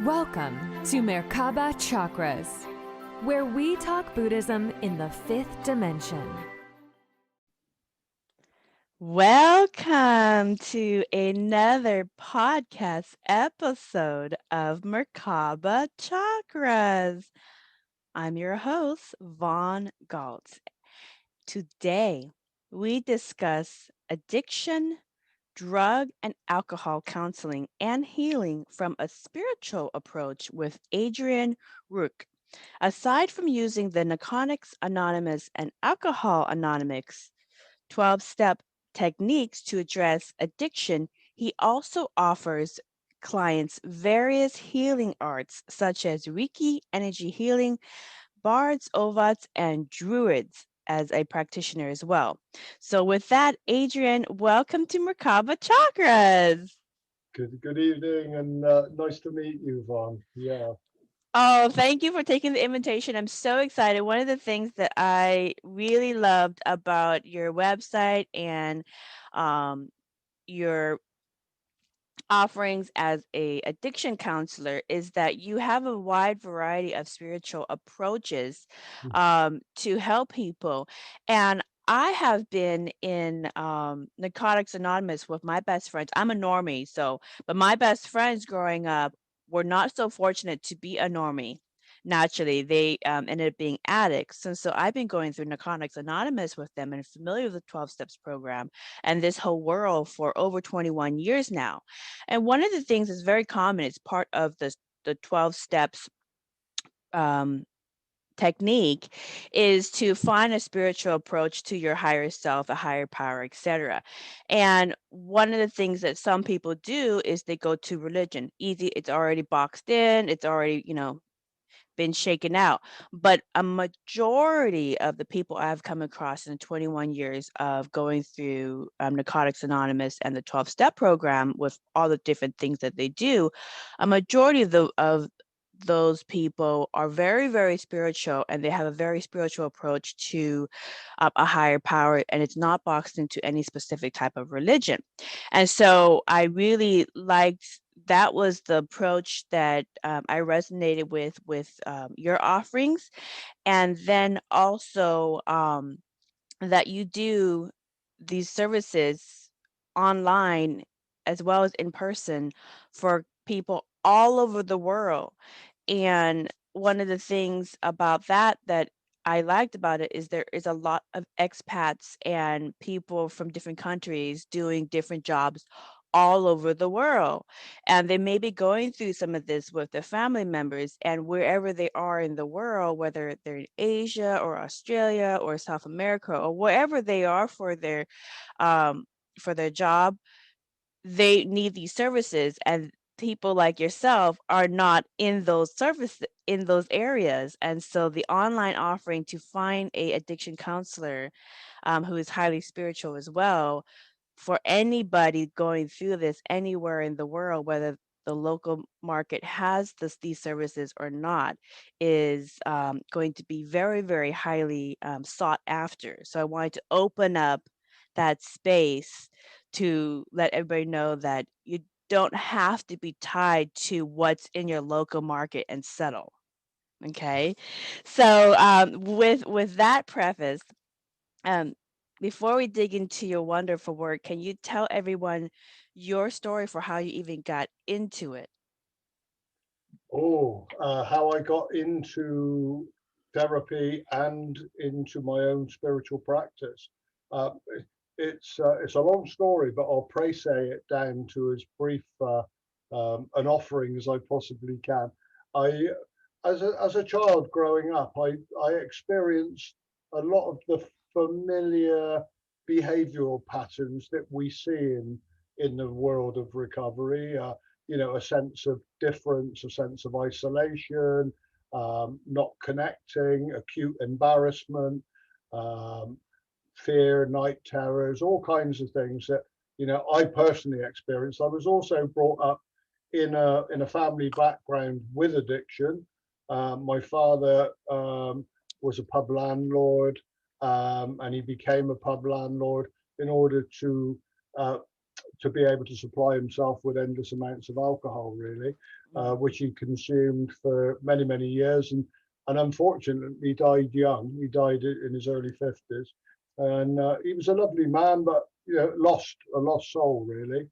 Welcome to Merkaba Chakras, where we talk Buddhism in the fifth dimension. Welcome to another podcast episode of Merkaba Chakras. I'm your host, Vaughn Galt. Today, we discuss addiction, drug and alcohol counseling, and healing from a spiritual approach with Adrian Rooke. Aside from using the Narcotics Anonymous and Alcohol Anonymous 12-step techniques to address addiction, he also offers clients various healing arts such as Reiki, energy healing, bards, ovats, and druids as a practitioner as well. So with that, Adrian, welcome to Merkaba Chakras. Good evening, and nice to meet you, Vaughn. Yeah. Oh, thank you for taking the invitation. I'm so excited. One of the things that I really loved about your website and your offerings as a addiction counselor is that you have a wide variety of spiritual approaches to help people. And I have been in Narcotics Anonymous with my best friends. I'm a normie, but my best friends growing up were not so fortunate to be a normie. Naturally, they ended up being addicts. And so I've been going through Narcotics Anonymous with them and familiar with the 12 Steps program and this whole world for over 21 years now. And one of the things that's very common, it's part of the 12 steps technique, is to find a spiritual approach to your higher self, a higher power, etc. And one of the things that some people do is they go to religion. Easy, it's already boxed in, it's already, been shaken out. But a majority of the people I've come across in 21 years of going through Narcotics Anonymous and the 12-step program with all the different things that they do, a majority of those people are very, very spiritual, and they have a very spiritual approach to a higher power, and it's not boxed into any specific type of religion. And so I really liked that was the approach that I resonated with your offerings. And then also that you do these services online as well as in person for people all over the world. And one of the things about that I liked about it is there is a lot of expats and people from different countries doing different jobs all over the world. And they may be going through some of this with their family members, and wherever they are in the world, whether they're in Asia or Australia or South America or wherever they are for their job, they need these services, and people like yourself are not in those areas. And so the online offering to find a addiction counselor who is highly spiritual as well, for anybody going through this anywhere in the world, whether the local market has these services or not, is going to be very, very highly sought after. So I wanted to open up that space to let everybody know that you don't have to be tied to what's in your local market and settle. Okay, so with that preface, um, before we dig into your wonderful work, can you tell everyone your story for how you even got into it? How I got into therapy and into my own spiritual practice. Uh, it's a long story, but I'll say it down to as brief an offering as I possibly can. I, as a child growing up, I experienced a lot of the familiar behavioural patterns that we see in the world of recovery. A sense of difference, a sense of isolation, not connecting, acute embarrassment, fear, night terrors, all kinds of things that I personally experienced. I was also brought up in a family background with addiction. My father was a pub landlord, and he became a pub landlord in order to to be able to supply himself with endless amounts of alcohol, really, which he consumed for many, many years. And unfortunately died young. He died in his early 50s. And he was a lovely man, but a lost soul, really.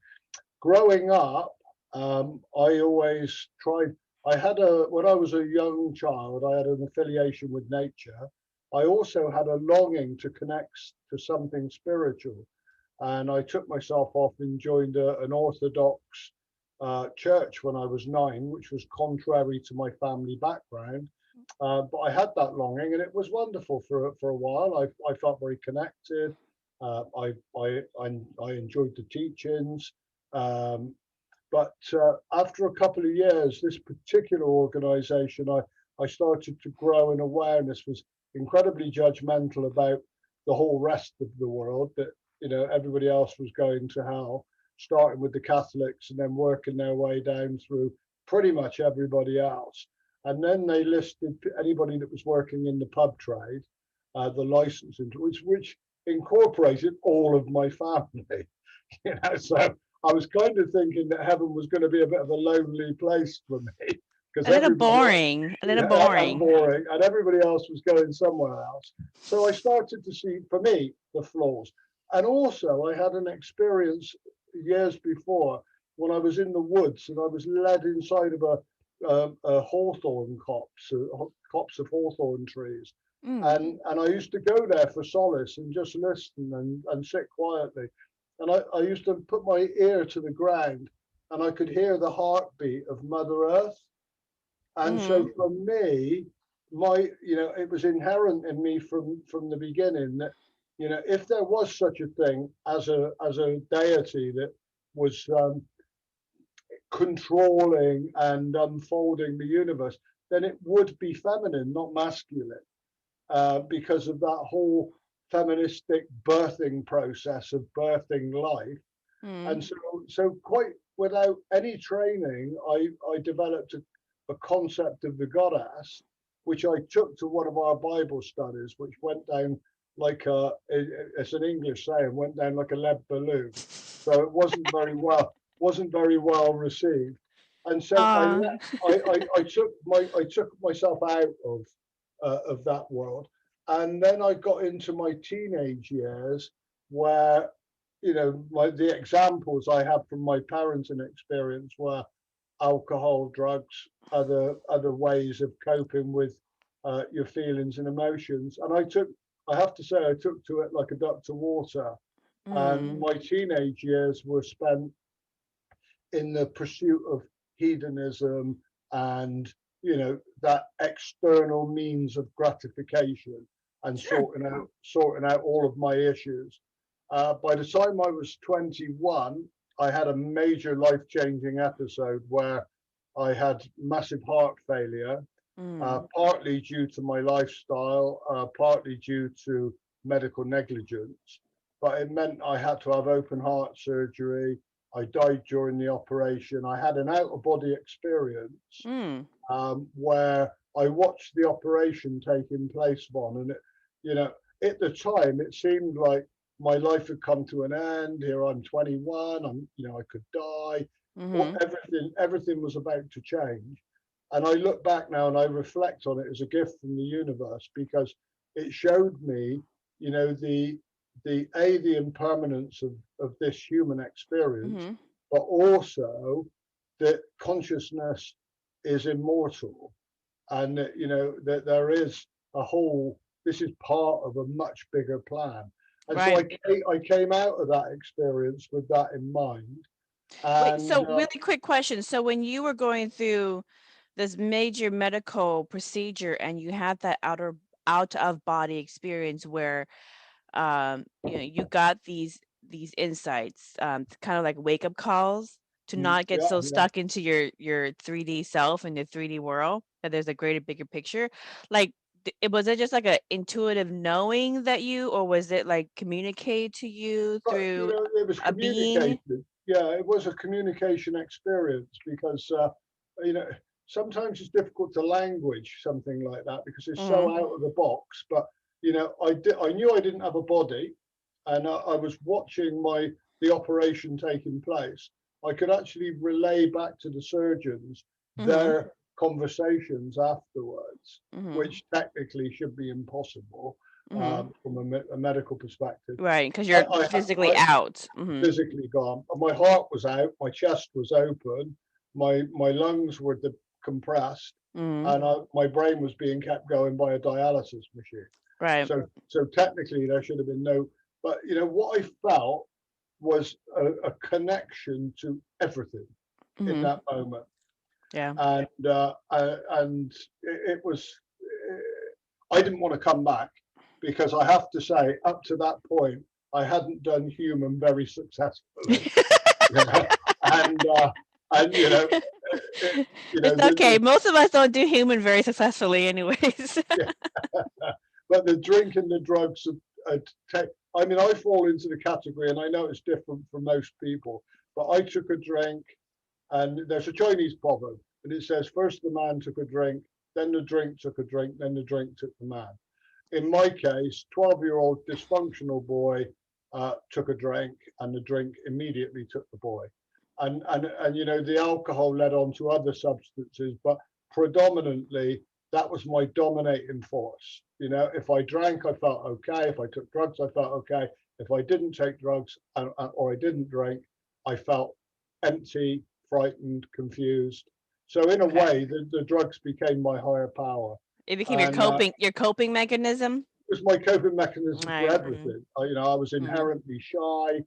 Growing up, I always tried. When I was a young child, I had an affiliation with nature. I also had a longing to connect to something spiritual. And I took myself off and joined an Orthodox church when I was 9, which was contrary to my family background. But I had that longing, and it was wonderful for a while. I felt very connected. I enjoyed the teachings. But after a couple of years, this particular organization, I started to grow in awareness, was incredibly judgmental about the whole rest of the world, that everybody else was going to hell, starting with the Catholics and then working their way down through pretty much everybody else. And then they listed anybody that was working in the pub trade, the licensing, which incorporated all of my family. So I was kind of thinking that heaven was going to be a bit of a lonely place for me, because a little boring, and everybody else was going somewhere else. So I started to see, for me, the flaws. And also I had an experience years before when I was in the woods and I was led inside of a hawthorn copse of hawthorn trees. And I used to go there for solace and just listen and sit quietly. And I used to put my ear to the ground and I could hear the heartbeat of Mother Earth. And so for me, it was inherent in me from the beginning that, if there was such a thing as a deity that was controlling and unfolding the universe, then it would be feminine, not masculine, because of that whole feministic birthing process of birthing life. And so quite without any training, I developed a concept of the goddess, which I took to one of our Bible studies, which went down like it's an English saying, went down like a lead balloon. So it wasn't very well received. And so I took myself out of that world. And then I got into my teenage years where, the examples I had from my parenting experience were alcohol, drugs, other ways of coping with your feelings and emotions. And I have to say, I took to it like a duck to water. And my teenage years were spent in the pursuit of hedonism and, that external means of gratification and sorting out all of my issues. By the time I was 21, I had a major life-changing episode where I had massive heart failure, partly due to my lifestyle, partly due to medical negligence. But it meant I had to have open heart surgery. I died during the operation. I had an out-of-body experience where I watched the operation taking place on, and at the time it seemed like my life had come to an end. Here I'm 21. I could die. Everything was about to change. And I look back now and I reflect on it as a gift from the universe, because it showed me, the impermanence of this human experience, but also that consciousness is immortal, and that there is this is part of a much bigger plan. And so I came out of that experience with that in mind. And, wait, so really quick question. So when you were going through this major medical procedure and you had that out of body experience where you got these insights, kind of like wake up calls to not get so stuck into your 3D self and your 3D world, that there's a greater, bigger picture. Like, was it just like an intuitive knowing that or was it like communicated to you through it was a being? Yeah, it was a communication experience, because sometimes it's difficult to language something like that because it's so out of the box. But I knew I didn't have a body, and I was watching the operation taking place, I could actually relay back to the surgeons their conversations afterwards, which technically should be impossible from a medical perspective. Right, because you're physically out. Physically gone. My heart was out, my chest was open, my lungs were compressed, and my brain was being kept going by a dialysis machine. Right. So technically there should have been no, but you know what I felt was a connection to everything in that moment. Yeah. And it was, I didn't want to come back, because I have to say, up to that point, I hadn't done human very successfully. And you know, it's okay. Most of us don't do human very successfully, anyways. But the drink and the drugs, I mean, I fall into the category, and I know it's different for most people, but I took a drink, and there's a Chinese proverb, and it says, first the man took a drink, then the drink took a drink, then the drink took the man. In my case, 12-year-old dysfunctional boy took a drink, and the drink immediately took the boy. And you know, the alcohol led on to other substances, but predominantly that was my dominating force. You know, if I drank, I felt okay. If I took drugs, I felt okay. If I didn't take drugs or I didn't drink, I felt empty, frightened, confused. So in a way, the drugs became my higher power. It became your coping mechanism. It was my coping mechanism for everything. You know, I was inherently shy.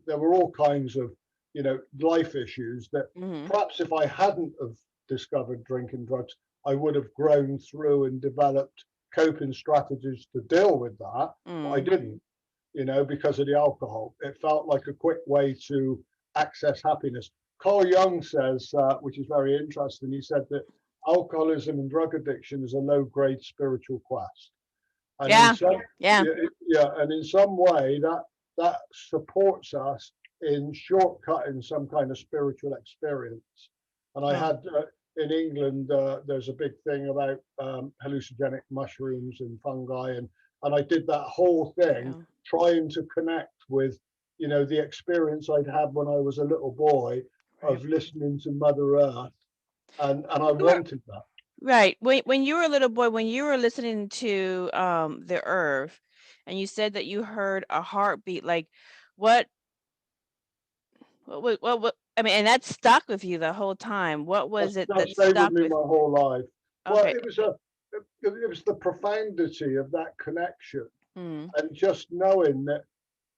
There were all kinds of, you know, life issues that perhaps if I hadn't have discovered drinking drugs, I would have grown through and developed coping strategies to deal with that. But I didn't, you know, because of the alcohol. It felt like a quick way to access happiness. Carl Jung says, which is very interesting, he said that alcoholism and drug addiction is a low-grade spiritual quest. And and in some way that supports us in shortcutting some kind of spiritual experience. And I had in England, there's a big thing about hallucinogenic mushrooms and fungi, and I did that whole thing trying to connect with, you know, the experience I'd had when I was a little boy of listening to Mother Earth, and I wanted that. Right. When you were a little boy, when you were listening to the earth, and you said that you heard a heartbeat, like what I mean, and that stuck with you the whole time. What was it that stayed stuck with me my whole life? Well, Okay. it was the profundity of that connection, and just knowing that,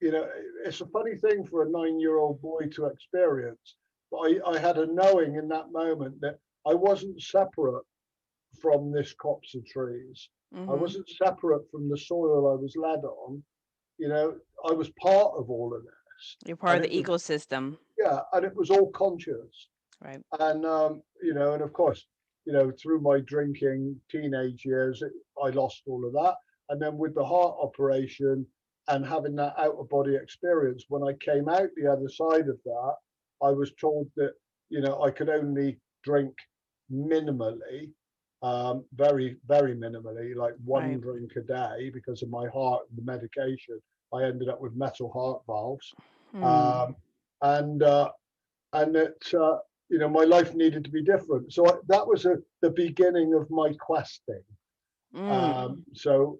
you know, it's a funny thing for a 9-year-old boy to experience, but I had a knowing in that moment that I wasn't separate from this copse of trees. I wasn't separate from the soil I was led on. You know, I was part of all of this. You're part of the ecosystem. Yeah, and it was all conscious. Right. And you know, and of course, you know, through my drinking teenage years, I lost all of that. And then with the heart operation and having that out-of-body experience, when I came out the other side of that, I was told that, you know, I could only drink minimally, very, very minimally, like one drink a day, because of my heart and the medication. I ended up with metal heart valves. And that, you know, my life needed to be different. So that was the beginning of my questing. So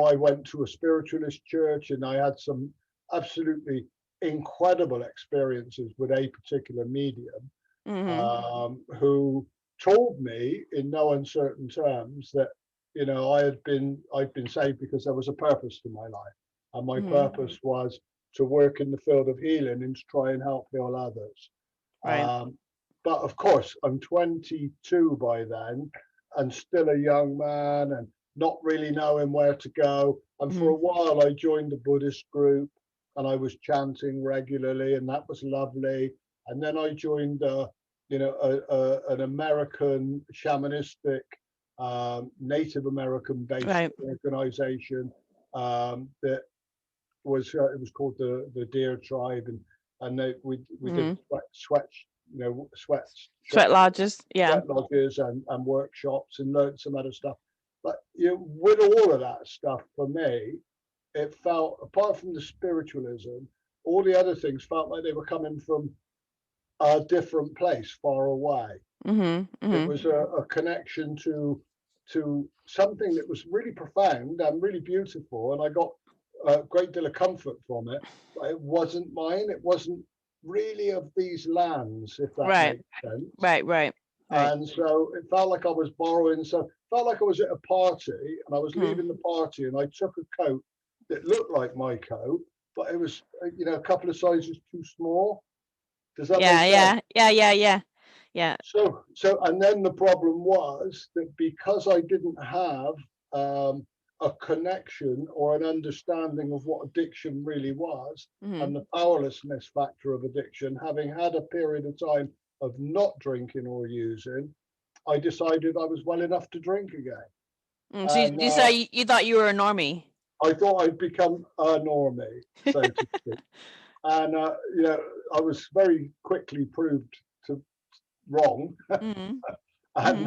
I went to a spiritualist church, and I had some absolutely incredible experiences with a particular medium who told me in no uncertain terms that, you know, I'd been saved because there was a purpose to my life, and my purpose was to work in the field of healing and to try and help heal others. But of course, I'm 22 by then, and still a young man, and not really knowing where to go. And for a while, I joined a Buddhist group, and I was chanting regularly, and that was lovely. And then I joined, you know, an American shamanistic, Native American-based organization that was it was called the Deer Tribe, and we did sweat lodges, sweat lodges and workshops, and learned some other stuff. But you know, with all of that stuff, for me, it felt, apart from the spiritualism, all the other things felt like they were coming from a different place, far away. It was a connection to something that was really profound and really beautiful, and I got a great deal of comfort from it. But it wasn't mine. It wasn't really of these lands, if that Right. makes sense. Right. And so it felt like I was borrowing. So it felt like I was at a party, and I was leaving the party, and I took a coat that looked like my coat, but it was, a couple of sizes too small. Does that make sense? Yeah. So, and then the problem was that because I didn't have a connection or an understanding of what addiction really was, and the powerlessness factor of addiction, having had a period of time of not drinking or using, I decided I was well enough to drink again. So And you thought you were a normie. I thought I'd become a normie, so to speak. And I was very quickly proved to wrong. And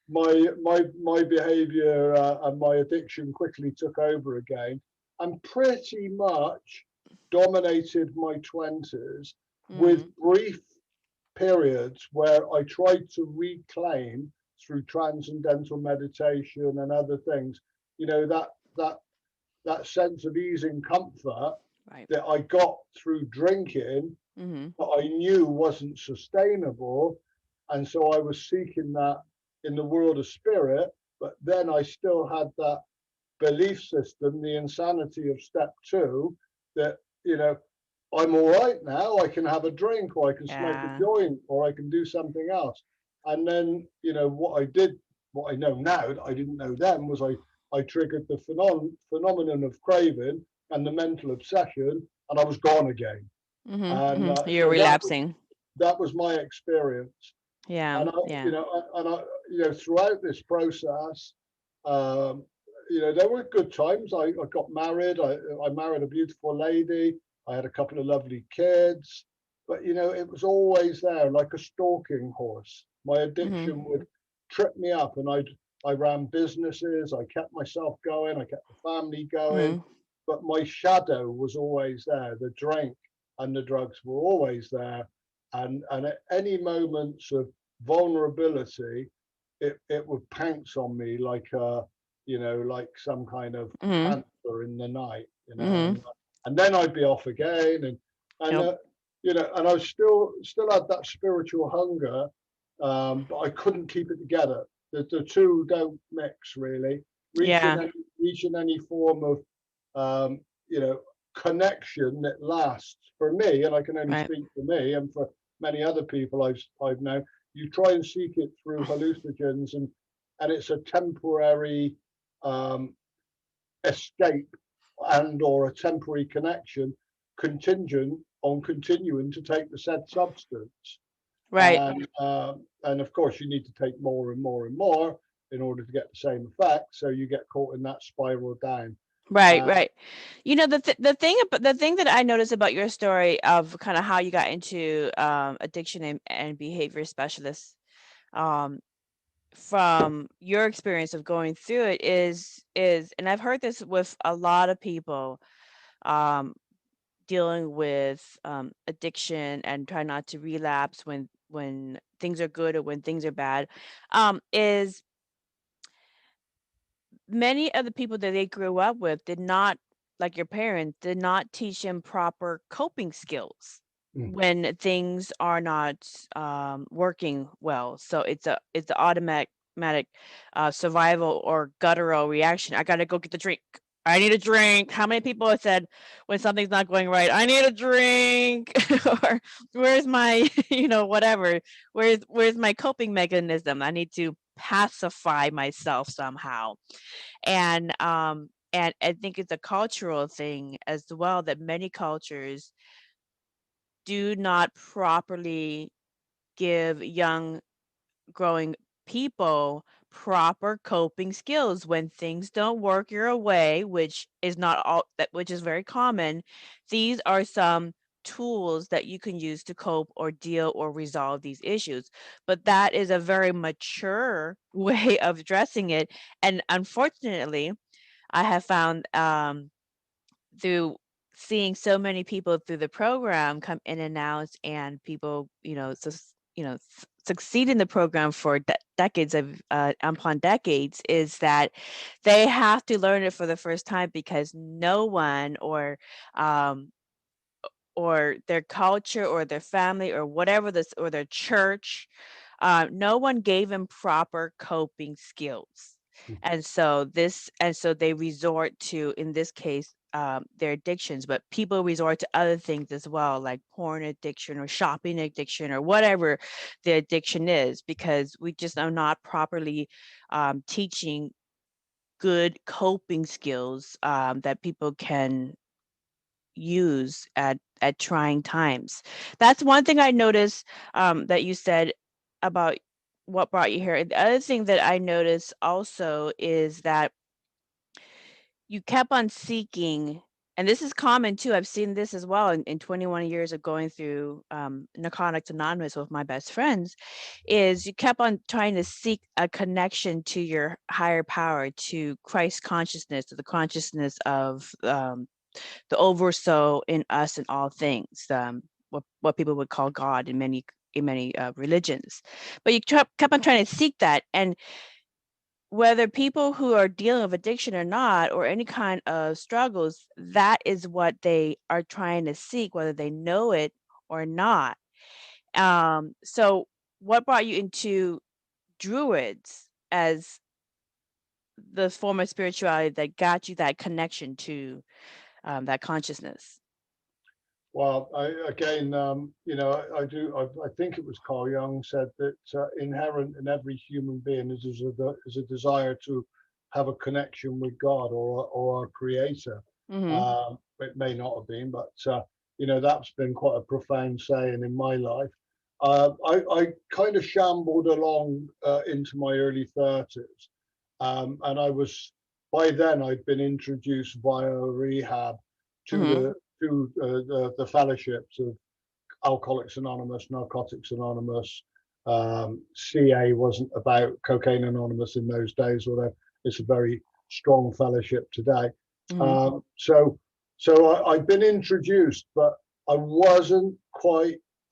my behavior and my addiction quickly took over again, and pretty much dominated my 20s with brief periods where I tried to reclaim through transcendental meditation and other things, that sense of ease and comfort that I got through drinking, but I knew wasn't sustainable. And so I was seeking that in the world of spirit, but then I still had that belief system, the insanity of step 2, that, I'm all right now, I can have a drink, or I can smoke a joint, or I can do something else. And then, what I know now that I didn't know then, was I triggered the phenomenon of craving and the mental obsession, and I was gone again. And You're relapsing. That was my experience. And throughout this process, there were good times. I got married. I married a beautiful lady. I had a couple of lovely kids, but it was always there, like a stalking horse. My addiction would trip me up, and I ran businesses. I kept myself going. I kept the family going, but my shadow was always there. The drink and the drugs were always there, and at any moments of vulnerability, it would pounce on me like like some kind of panther in the night, and then I'd be off again, and and I still had that spiritual hunger, but I couldn't keep it together. The two don't mix really. Reaching any form of connection that lasts for me, and I can only speak for me, and for many other people I've known. You try and seek it through hallucinogens, and it's a temporary escape and or a temporary connection, contingent on continuing to take the said substance. And of course you need to take more and more and more in order to get the same effect, so you get caught in that spiral down. Right. The thing that I noticed about your story of kind of how you got into addiction and behavior specialists, from your experience of going through it is, and I've heard this with a lot of people dealing with addiction and try not to relapse when things are good or when things are bad, is many of the people that they grew up with did not, like your parents, did not teach them proper coping skills when things are not working well. So it's the automatic survival or guttural reaction. I gotta go get the drink. I need a drink. How many people have said when something's not going right, I need a drink, or where's my, whatever, where's my coping mechanism? I need to pacify myself somehow. And I think it's a cultural thing as well, that many cultures do not properly give young growing people proper coping skills when things don't work your way, which is not all that, which is very common. These are some tools that you can use to cope or deal or resolve these issues, but that is a very mature way of addressing it. And unfortunately, I have found through seeing so many people through the program come in and out, and people, succeed in the program for decades upon decades, is that they have to learn it for the first time, because no one, or their culture or their family or whatever this, or their church, no one gave them proper coping skills. And so they resort to, in this case, their addictions, but people resort to other things as well, like porn addiction or shopping addiction or whatever the addiction is, because we just are not properly teaching good coping skills that people can use at trying times. That's one thing I noticed that you said about what brought you here. The other thing that I noticed also is that you kept on seeking, and this is common too. I've seen this as well in 21 years of going through Narcotics Anonymous with my best friends, is you kept on trying to seek a connection to your higher power, to Christ consciousness, to the consciousness of the oversoul in us in all things, what people would call God in many religions. But you kept on trying to seek that, and whether people who are dealing with addiction or not, or any kind of struggles, that is what they are trying to seek, whether they know it or not. So what brought you into Druids as the form of spirituality that got you that connection to that consciousness? Well, I think it was Carl Jung said that inherent in every human being is a desire to have a connection with God or our creator. Mm-hmm. It may not have been, but that's been quite a profound saying in my life. I kind of shambled along into my early 30s, and by then I'd been introduced via rehab to Mm-hmm. the fellowships of Alcoholics Anonymous, Narcotics Anonymous. CA wasn't about Cocaine Anonymous in those days, although it's a very strong fellowship today. Mm-hmm. I'd been introduced, but I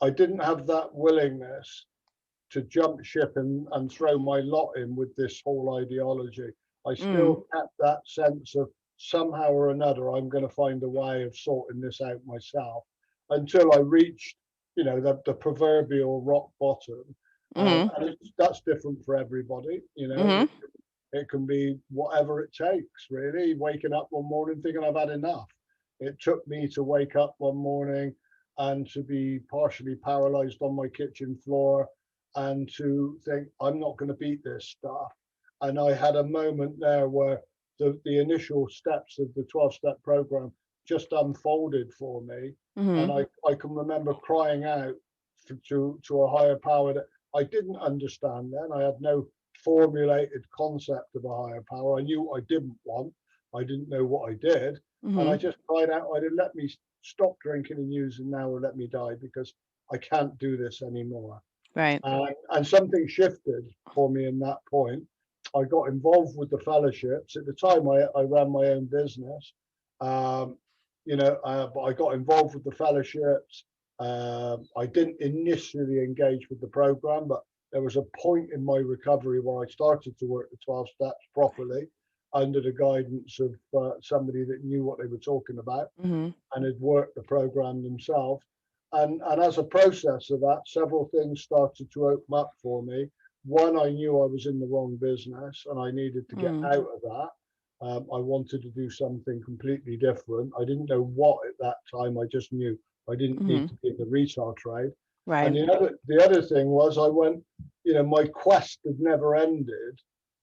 didn't have that willingness to jump ship and throw my lot in with this whole ideology. I still kept that sense of somehow or another, I'm going to find a way of sorting this out myself, until I reached, the proverbial rock bottom. Mm-hmm. And that's different for everybody. Mm-hmm. It can be whatever it takes, really. Waking up one morning thinking I've had enough. It took me to wake up one morning and to be partially paralyzed on my kitchen floor and to think, I'm not going to beat this stuff. And I had a moment there where the initial steps of the 12-step program just unfolded for me. Mm-hmm. And I can remember crying out to a higher power that I didn't understand then. I had no formulated concept of a higher power. I knew what I didn't want. I didn't know what I did. Mm-hmm. And I just cried out, either let me stop drinking and using now or let me die, because I can't do this anymore. Right. And something shifted for me in that point. I got involved with the fellowships. At the time, I ran my own business, but I got involved with the fellowships. I didn't initially engage with the program, but there was a point in my recovery where I started to work the 12 steps properly under the guidance of somebody that knew what they were talking about Mm-hmm. and had worked the program themselves. And as a process of that, several things started to open up for me. One, I knew I was in the wrong business and I needed to get out of that. I wanted to do something completely different. I didn't know what at that time. I just knew I didn't need to be in the retail trade. Right. And the other thing was, I went, my quest had never ended.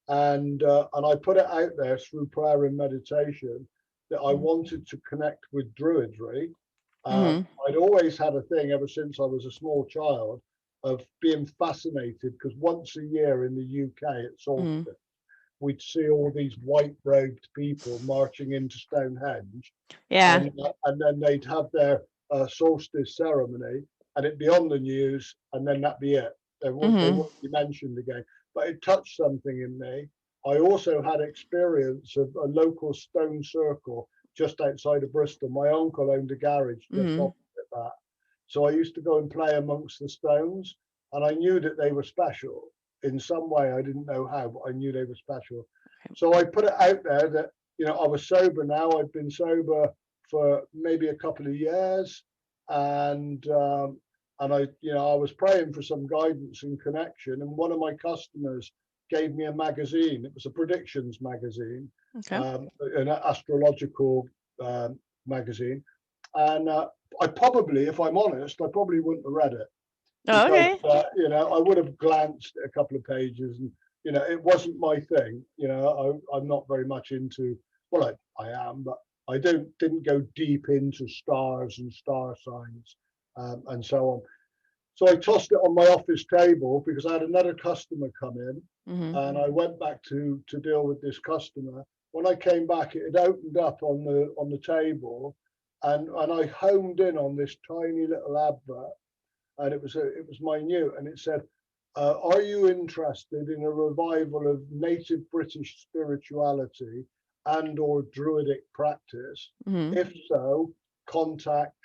And I put it out there through prayer and meditation that I wanted to connect with Druidry. I'd always had a thing ever since I was a small child of being fascinated, because once a year in the UK at solstice, we'd see all these white robed people marching into Stonehenge. Yeah. And then they'd have their solstice ceremony, and it'd be on the news, and then that'd be it. They wouldn't be mentioned again. But it touched something in me. I also had experience of a local stone circle just outside of Bristol. My uncle owned a garage just opposite that. So I used to go and play amongst the stones, and I knew that they were special in some way. I didn't know how, but I knew they were special. So I put it out there that, you know, I was sober now. I've been sober for maybe a couple of years, and I, you know, I was praying for some guidance and connection, and one of my customers gave me a magazine. It was a predictions magazine, an astrological magazine, and I probably, if I'm honest, I probably wouldn't have read it. Oh, Because, okay. you know, I would have glanced at a couple of pages, and you know, it wasn't my thing. You know, I'm not very much into. Well, I am, but I didn't go deep into stars and star signs and so on. So I tossed it on my office table because I had another customer come in, and I went back to deal with this customer. When I came back, it had opened up on the table, and I homed in on this tiny little advert, and it was minute, and it said, "Are you interested in a revival of native British spirituality and/or druidic practice? If so, contact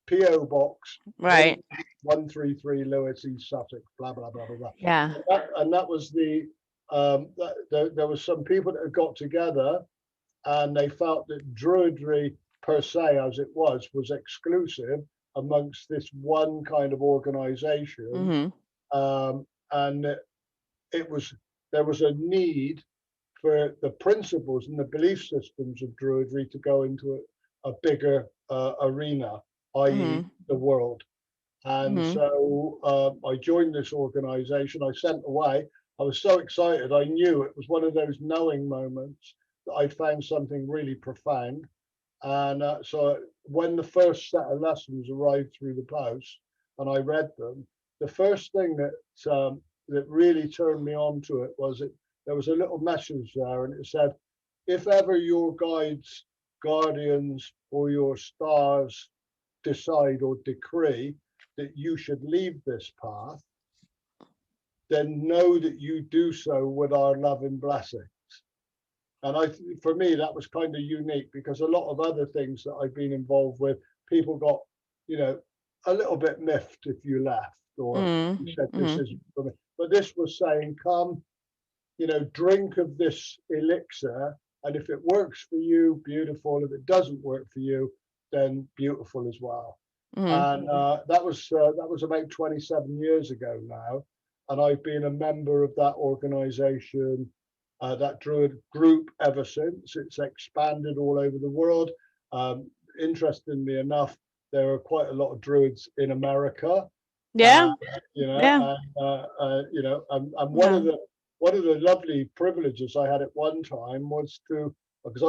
PO Box Right. 133 Lewis, East Sussex, blah blah blah blah blah." Yeah. And that was the there was some people that had got together, and they felt that Druidry per se, as it was exclusive amongst this one kind of organization, and it was there was a need for the principles and the belief systems of Druidry to go into a bigger arena, i.e. the world. And so I joined this organization. I sent away. I was so excited. I knew it was one of those knowing moments that I'd found something really profound. And so when the first set of lessons arrived through the post and I read them, the first thing that really turned me on to it was there was a little message there, and it said, "If ever your guides, guardians, or your stars decide or decree that you should leave this path, then know that you do so with our love and blessing." And for me, that was kind of unique, because a lot of other things that I've been involved with, people got, you know, a little bit miffed if you left, or you said this isn't for me. But this was saying, come, you know, drink of this elixir, and if it works for you, beautiful. If it doesn't work for you, then beautiful as well. And that was about 27 years ago now, and I've been a member of that organization, that Druid group, ever since. It's expanded all over the world. Interestingly enough, there are quite a lot of Druids in America. Yeah. You know, Yeah. you know, and one of the lovely privileges I had at one time was because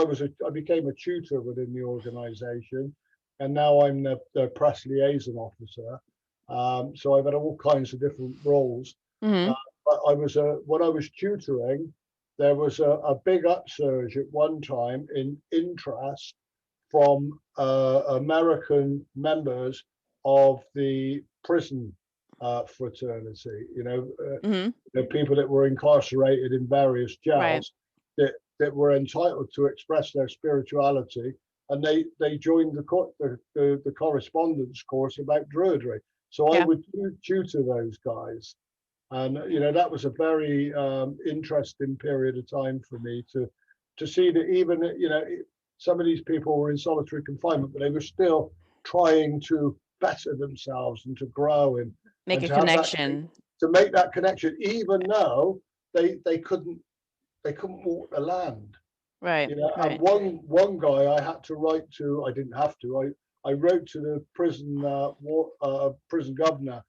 I became a tutor within the organization, and now I'm the press liaison officer. So I've had all kinds of different roles. But when I was tutoring, there was a big upsurge at one time in interest from American members of the prison fraternity. You know, the people that were incarcerated in various jails, that were entitled to express their spirituality, and they joined the correspondence course about Druidry. So I would tutor those guys. And you know, that was a very interesting period of time for me to see that even, you know, some of these people were in solitary confinement, but they were still trying to better themselves and to grow and Make a to have connection. to make that connection, even though they couldn't walk the land. Right. You know, Right. and one guy I had to write to. I didn't have to. I wrote to the prison governor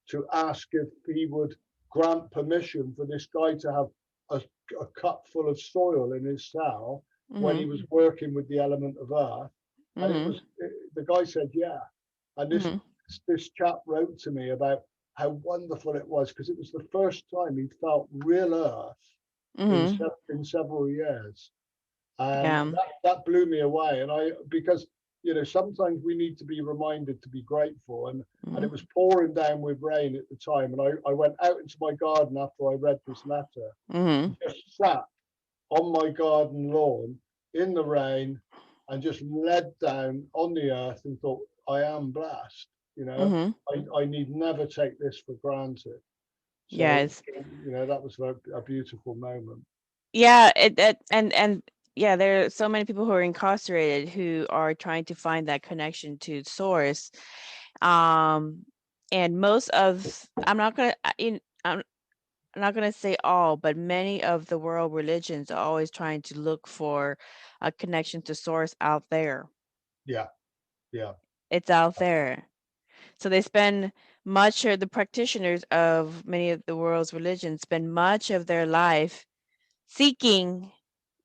to ask if he would grant permission for this guy to have a cup full of soil in his cell when he was working with the element of earth. And the guy said, yeah. And this chap wrote to me about how wonderful it was, because it was the first time he felt real earth in several years. And that blew me away. And because, you know, sometimes we need to be reminded to be grateful. And it was pouring down with rain at the time. And I went out into my garden after I read this letter, just sat on my garden lawn in the rain, and just led down on the earth and thought, I am blessed. I need never take this for granted. So, Yes. that was a beautiful moment. Yeah, and yeah, there are so many people who are incarcerated who are trying to find that connection to source. And most of, I'm not gonna say all, but many of the world religions are always trying to look for a connection to source out there. Yeah. It's out there. So they spend much of the practitioners of many of the world's religions spend much of their life seeking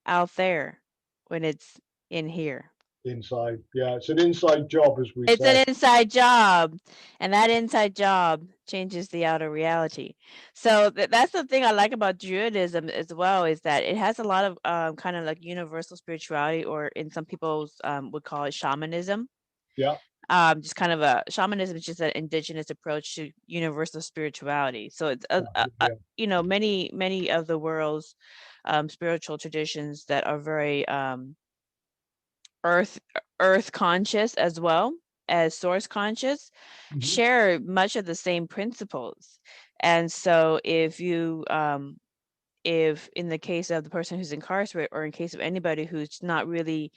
out there when it's in here. Inside. Yeah, it's an inside job, as we It's say. an inside job, and that inside job changes the outer reality. So that's the thing I like about Druidism as well, is that it has a lot of kind of like universal spirituality, or in some people's would call it shamanism. Yeah. Just kind of a shamanism is just an indigenous approach to universal spirituality. So it's many of the world's spiritual traditions that are very earth conscious as well as source conscious share much of the same principles. And so if in the case of the person who's incarcerated, or in case of anybody who's not really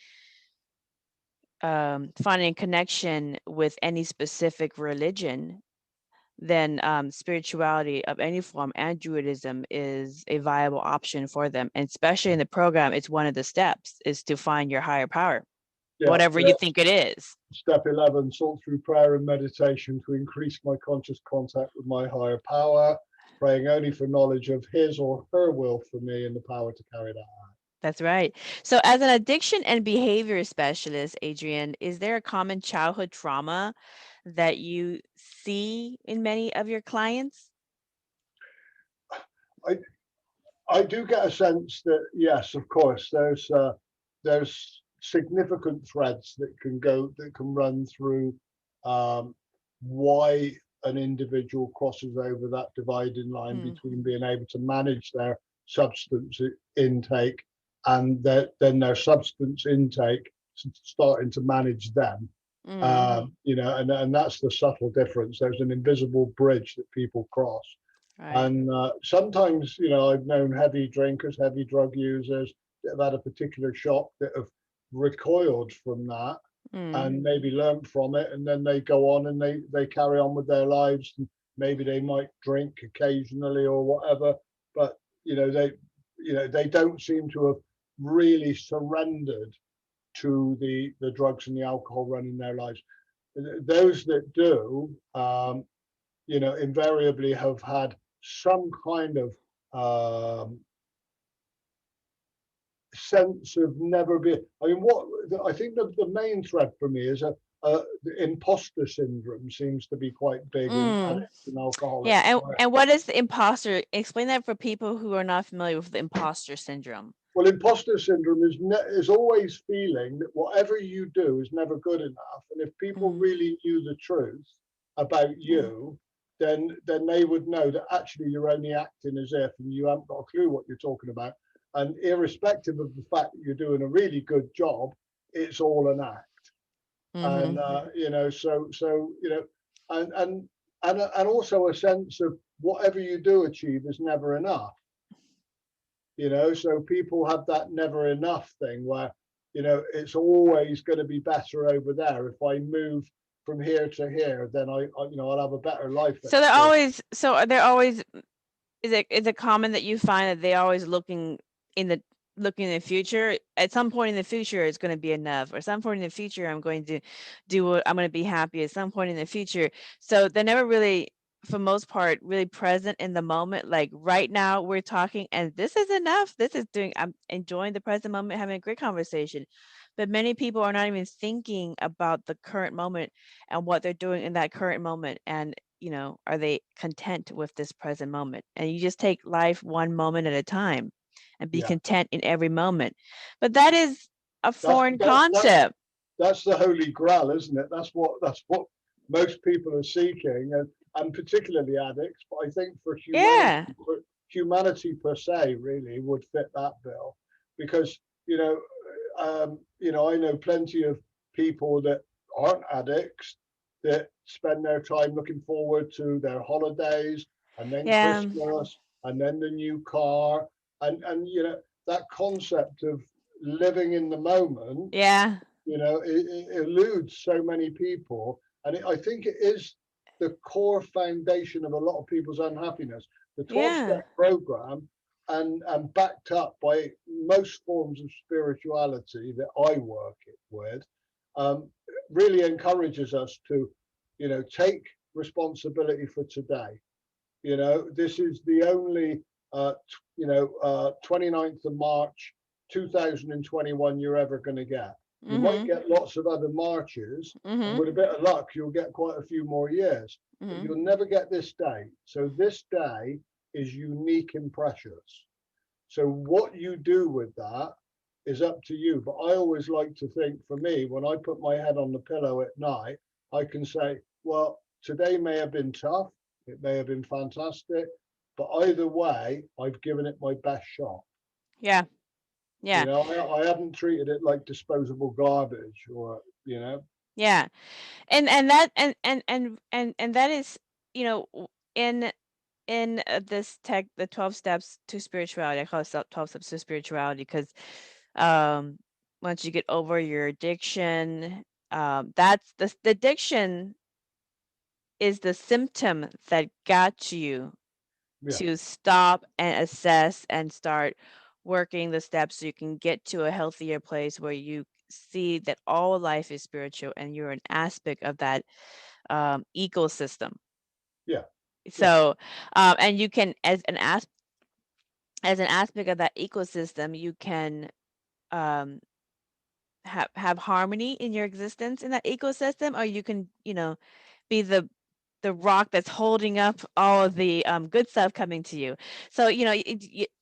finding connection with any specific religion, then spirituality of any form and Druidism is a viable option for them. And especially in the program, it's one of the steps is to find your higher power, whatever you think it is. Step 11, sought through prayer and meditation to increase my conscious contact with my higher power, praying only for knowledge of his or her will for me and the power to carry that out. That's right. So as an addiction and behavior specialist, Adrian, is there a common childhood trauma that you see in many of your clients? I do get a sense that, yes, of course, there's significant threads that can run through why an individual crosses over that dividing line between being able to manage their substance intake and then their substance intake starting to manage them. And that's the subtle difference. There's an invisible bridge that people cross. Right. And sometimes, I've known heavy drinkers, heavy drug users that have had a particular shock that have recoiled from that and maybe learned from it, and then they go on and they carry on with their lives, and maybe they might drink occasionally or whatever, but they don't seem to have really surrendered to the drugs and the alcohol running their lives. Those that do, invariably have had some kind of sense of never be. I mean, I think the main thread for me is the imposter syndrome seems to be quite big in addicts and alcoholics. Yeah, and what is the imposter? Explain that for people who are not familiar with the imposter syndrome. Well, imposter syndrome is always feeling that whatever you do is never good enough, and if people really knew the truth about you, then they would know that actually you're only acting as if, and you haven't got a clue what you're talking about. And irrespective of the fact that you're doing a really good job, it's all an act. And and also a sense of whatever you do achieve is never enough. So people have that never enough thing where, it's always going to be better over there. If I move from here to here, then I'll have a better life. So they're always, is it common that you find that they're always looking in the future? At some point in the future, it's going to be enough, or some point in the future, I'm going to do what I'm going to be happy at some point in the future. So they're never really, for most part, really present in the moment. Like right now we're talking and this is enough. I'm enjoying the present moment, having a great conversation. But many people are not even thinking about the current moment and what they're doing in that current moment. And, are they content with this present moment? And you just take life one moment at a time and be content in every moment. But that is a foreign concept. That's the holy grail, isn't it? That's what most people are seeking, and particularly addicts. But I think for humanity per se really would fit that bill, because you know, I know plenty of people that aren't addicts that spend their time looking forward to their holidays and then Yeah. Christmas and then the new car and you know that concept of living in the moment, Yeah. you know, it eludes so many people, and I think it is the core foundation of a lot of people's unhappiness. The 12-step Yeah. program, and backed up by most forms of spirituality that I work it with, um, really encourages us to, you know, take responsibility for today. You know, this is the only, 29th of March, 2021 you're ever going to get. You might Mm-hmm. get lots of other marches, and Mm-hmm. with a bit of luck, you'll get quite a few more years, but Mm-hmm. you'll never get this day. So this day is unique and precious. So what you do with that is up to you. But I always like to think, for me, when I put my head on the pillow at night, I can say, well, today may have been tough, it may have been fantastic, but either way, I've given it my best shot. Yeah. You Yeah. know, I haven't treated it like disposable garbage, or, you know. Yeah. And that and that is, you know, in this tech, the 12 steps to spirituality. I call it 12 steps to spirituality because um once you get over your addiction, that's the addiction is the symptom that got you Yeah, to stop and assess and start working the steps so you can get to a healthier place where you see that all life is spiritual and you're an aspect of that ecosystem. yeah, yeah, So and you can, as an aspect of that ecosystem, you can um have harmony in your existence in that ecosystem, or you can, you know, be the rock that's holding up all of the good stuff coming to you. So, you know,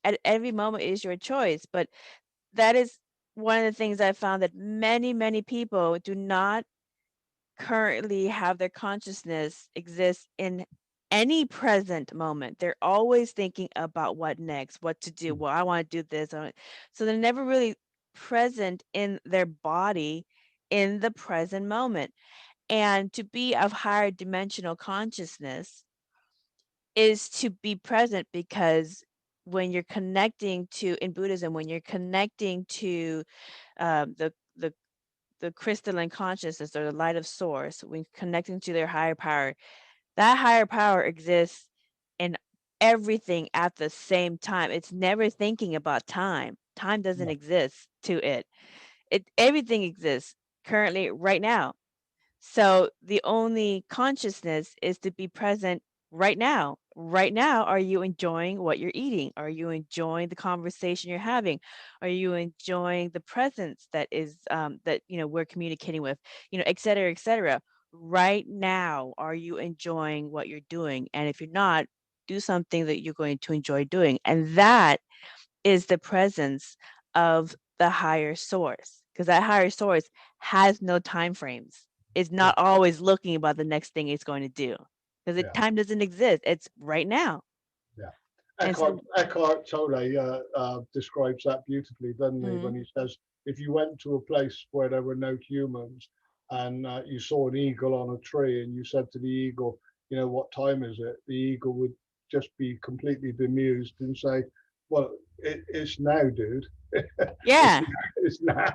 at every moment is your choice. But that is one of the things I found, that many people do not currently have their consciousness exist in any present moment. They're always thinking about what next, what to do. mm, Well, I want to do this. So they're never really present in their body in the present moment. And to be of higher dimensional consciousness is to be present, because when you're connecting to, in Buddhism, when you're connecting to the the crystalline consciousness or the light of source, when connecting to their higher power, that higher power exists in everything at the same time. It's never thinking about time. Time doesn't yeah, exist to it. Everything exists currently right now. So the only consciousness is to be present right now. Right now, are you enjoying what you're eating? Are you enjoying the conversation you're having? Are you enjoying the presence that is that, you know, we're communicating with, you know, et cetera, et cetera. Right now, are you enjoying what you're doing? And if you're not, do something that you're going to enjoy doing. And that is the presence of the higher source, because that higher source has no time frames. It's yeah, not always looking about the next thing it's going to do, because yeah. time doesn't exist. It's right now. Yeah. And so, Eckhart Tolle describes that beautifully, doesn't he? mhm. When he says, if you went to a place where there were no humans and you saw an eagle on a tree and you said to the eagle, you know, what time is it? The eagle would just be completely bemused and say, well, it's now, dude. it's, Yeah, it's now,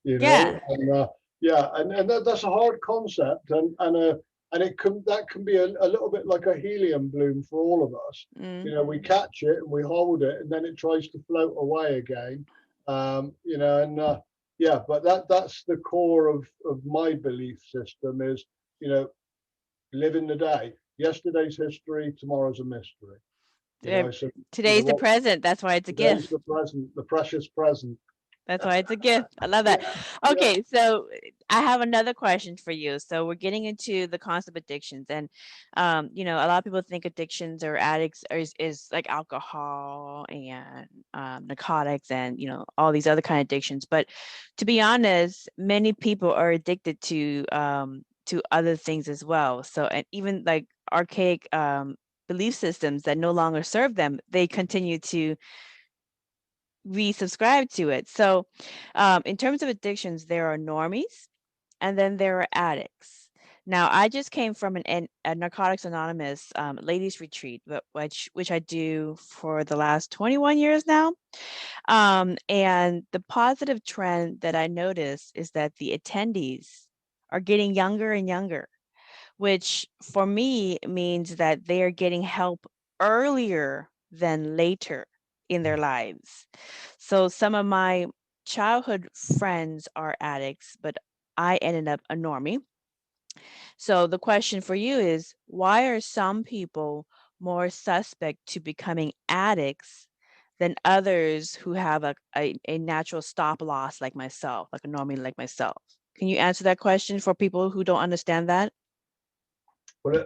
you know? yeah, And yeah, and that's a hard concept, and it can, that can be a little bit like a helium balloon for all of us. You mm, know, we catch it and we hold it and then it tries to float away again. You know, and yeah, but that's the core of my belief system is, you know, live in the day. Yesterday's history, tomorrow's a mystery. You yeah. know, so you know Today's the what, present. That's why it's a today's gift. the present, the precious present. That's why it's a gift. I love that. Yeah, yeah, Okay, so I have another question for you. So we're getting into the concept of addictions, and you know, a lot of people think addictions or addicts is like alcohol and narcotics and, you know, all these other kind of addictions. But to be honest, many people are addicted to other things as well. So, and even like archaic belief systems that no longer serve them, they continue to we subscribe to it. So in terms of addictions, there are normies and then there are addicts. Now, I just came from a Narcotics Anonymous ladies retreat, which I do for the last 21 years now. And the positive trend that I notice is that the attendees are getting younger and younger, which for me means that they are getting help earlier than later in their lives. So some of my childhood friends are addicts, but I ended up a normie. So the question for you is, why are some people more suspect to becoming addicts than others who have a natural stop loss like myself, like a normie like myself? Can you answer that question for people who don't understand that? Well,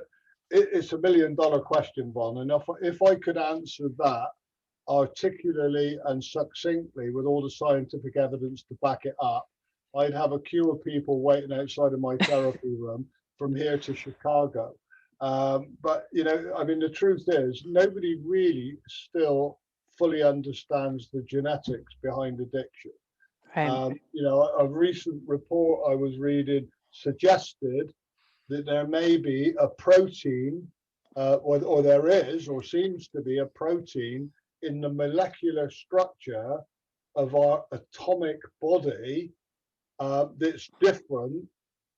it's $1 million question, Von, and if I could answer that articulately and succinctly with all the scientific evidence to back it up, I'd have a queue of people waiting outside of my therapy room from here to Chicago. But, you know, I mean, the truth is nobody really still fully understands the genetics behind addiction. Right. You know, a recent report I was reading suggested that there may be a protein, or there is, or seems to be a protein in the molecular structure of our atomic body that's different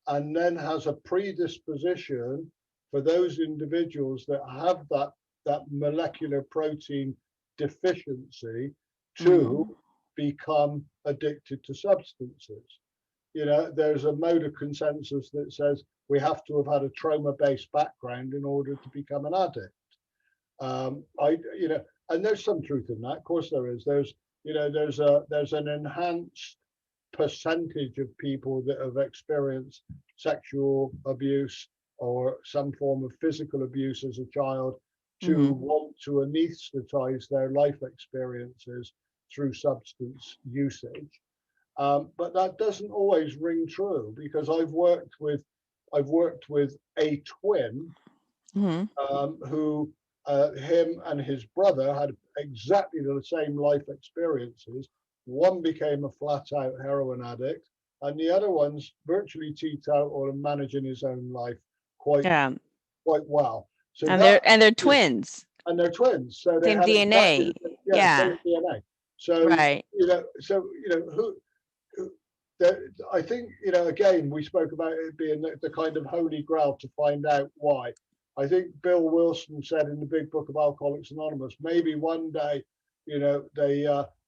and then has a predisposition for those individuals that have that molecular protein deficiency to become addicted to substances. You know, there's a mode of consensus that says we have to have had a trauma-based background in order to become an addict. You know, and there's some truth in that. Of course, there is. There's an enhanced percentage of people that have experienced sexual abuse or some form of physical abuse as a child to want to anesthetize their life experiences through substance usage. But that doesn't always ring true, because I've worked with a twin who him and his brother had exactly the same life experiences. One became a flat out heroin addict, and the other one's virtually teetotal and managing his own life quite well. So and they're twins. And they're twins, so they same have DNA. exactly same DNA. So right. I think, you know, again, we spoke about it being the kind of holy grail to find out why. I think Bill Wilson said in the big book of Alcoholics Anonymous, maybe one day, you know,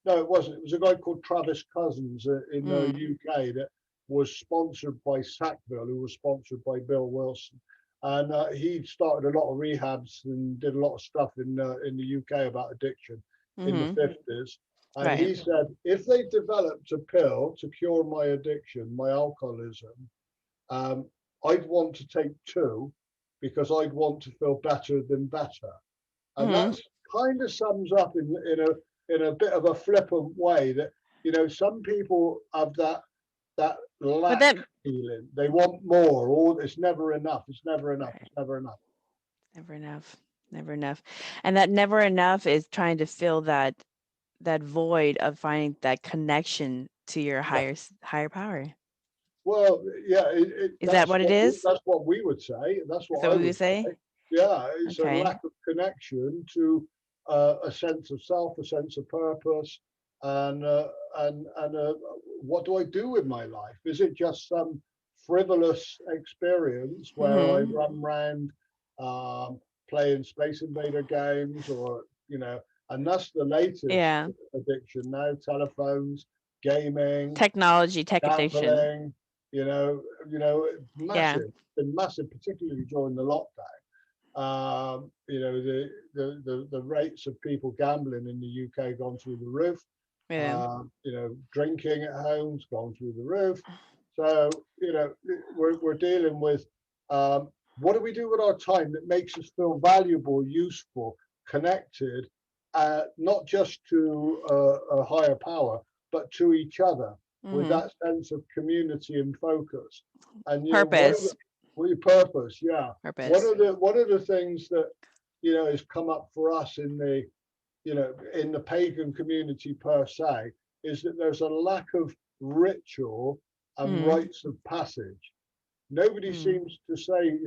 no, it wasn't. It was a guy called Travis Cousins in the UK that was sponsored by Sackville, who was sponsored by Bill Wilson. And he started a lot of rehabs and did a lot of stuff in the UK about addiction in the 50s. And he said, if they developed a pill to cure my addiction, my alcoholism, I'd want to take two, because I'd want to feel better than better. And that's kind of sums up in a bit of a flippant way that, you know, some people have that lack feeling. They want more, or it's never enough. It's never enough. It's never enough. Never enough. Never enough. And that never enough is trying to fill that void of finding that connection to your higher power. Well, yeah. Is that what it is? That's what we would say. That's what I would say. Yeah, it's a lack of connection to a sense of self, a sense of purpose, and what do I do with my life? Is it just some frivolous experience where I run around playing Space Invader games, or, you know, and that's the latest addiction now: telephones, gaming, technology, tech gambling, addiction. You know, massive, been massive, particularly during the lockdown. You know, the rates of people gambling in the UK gone through the roof. You know, drinking at home's gone through the roof. So, you know, we're dealing with what do we do with our time that makes us feel valuable, useful, connected, not just to a higher power, but to each other, with that sense of community and focus and purpose. Purpose, yeah. Purpose. One of the things that, you know, has come up for us in the, in the pagan community per se, is that there's a lack of ritual and rites of passage. Nobody seems to say,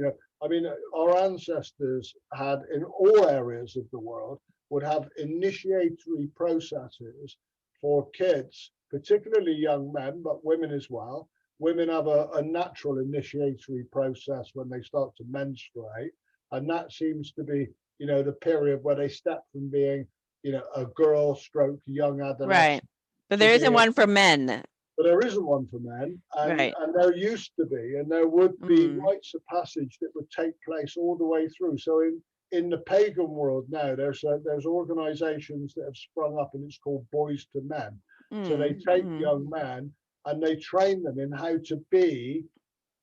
I mean, our ancestors had, in all areas of the world, would have initiatory processes for kids, particularly young men, but women as well. Women have a natural initiatory process when they start to menstruate. And that seems to be, the period where they step from being, a girl stroke young adolescent. Right. But there isn't one for men. But there isn't one for men, and there used to be, and there would be rites of passage that would take place all the way through. So in the pagan world now, there's organizations that have sprung up, and it's called Boys to Men. So they take young men and they train them in how to be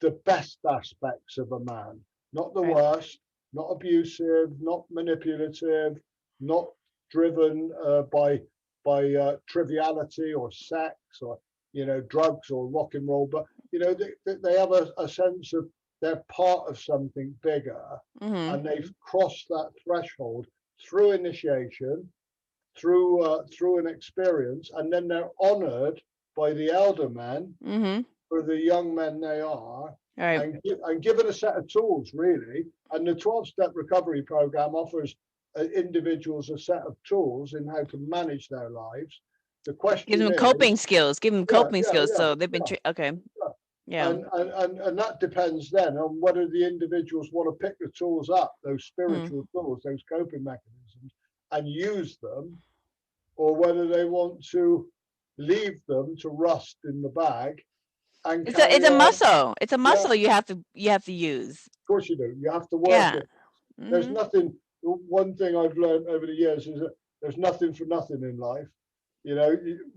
the best aspects of a man, not the worst, not abusive, not manipulative, not driven by triviality or sex or drugs or rock and roll, but they have a sense of they're part of something bigger, and they've crossed that threshold through initiation, through an experience, and then they're honored by the elder men for the young men they are, and given a set of tools, really. And the 12-step recovery program offers individuals a set of tools in how to manage their lives. The question give them coping skills. Give them coping skills. So they've been and that depends then on whether the individuals want to pick the tools up, those spiritual tools, those coping mechanisms, and use them, or whether they want to leave them to rust in the bag. And it's a muscle. It's a muscle you have to use. Of course you do. You have to work it. There's nothing. One thing I've learned over the years is that there's nothing for nothing in life.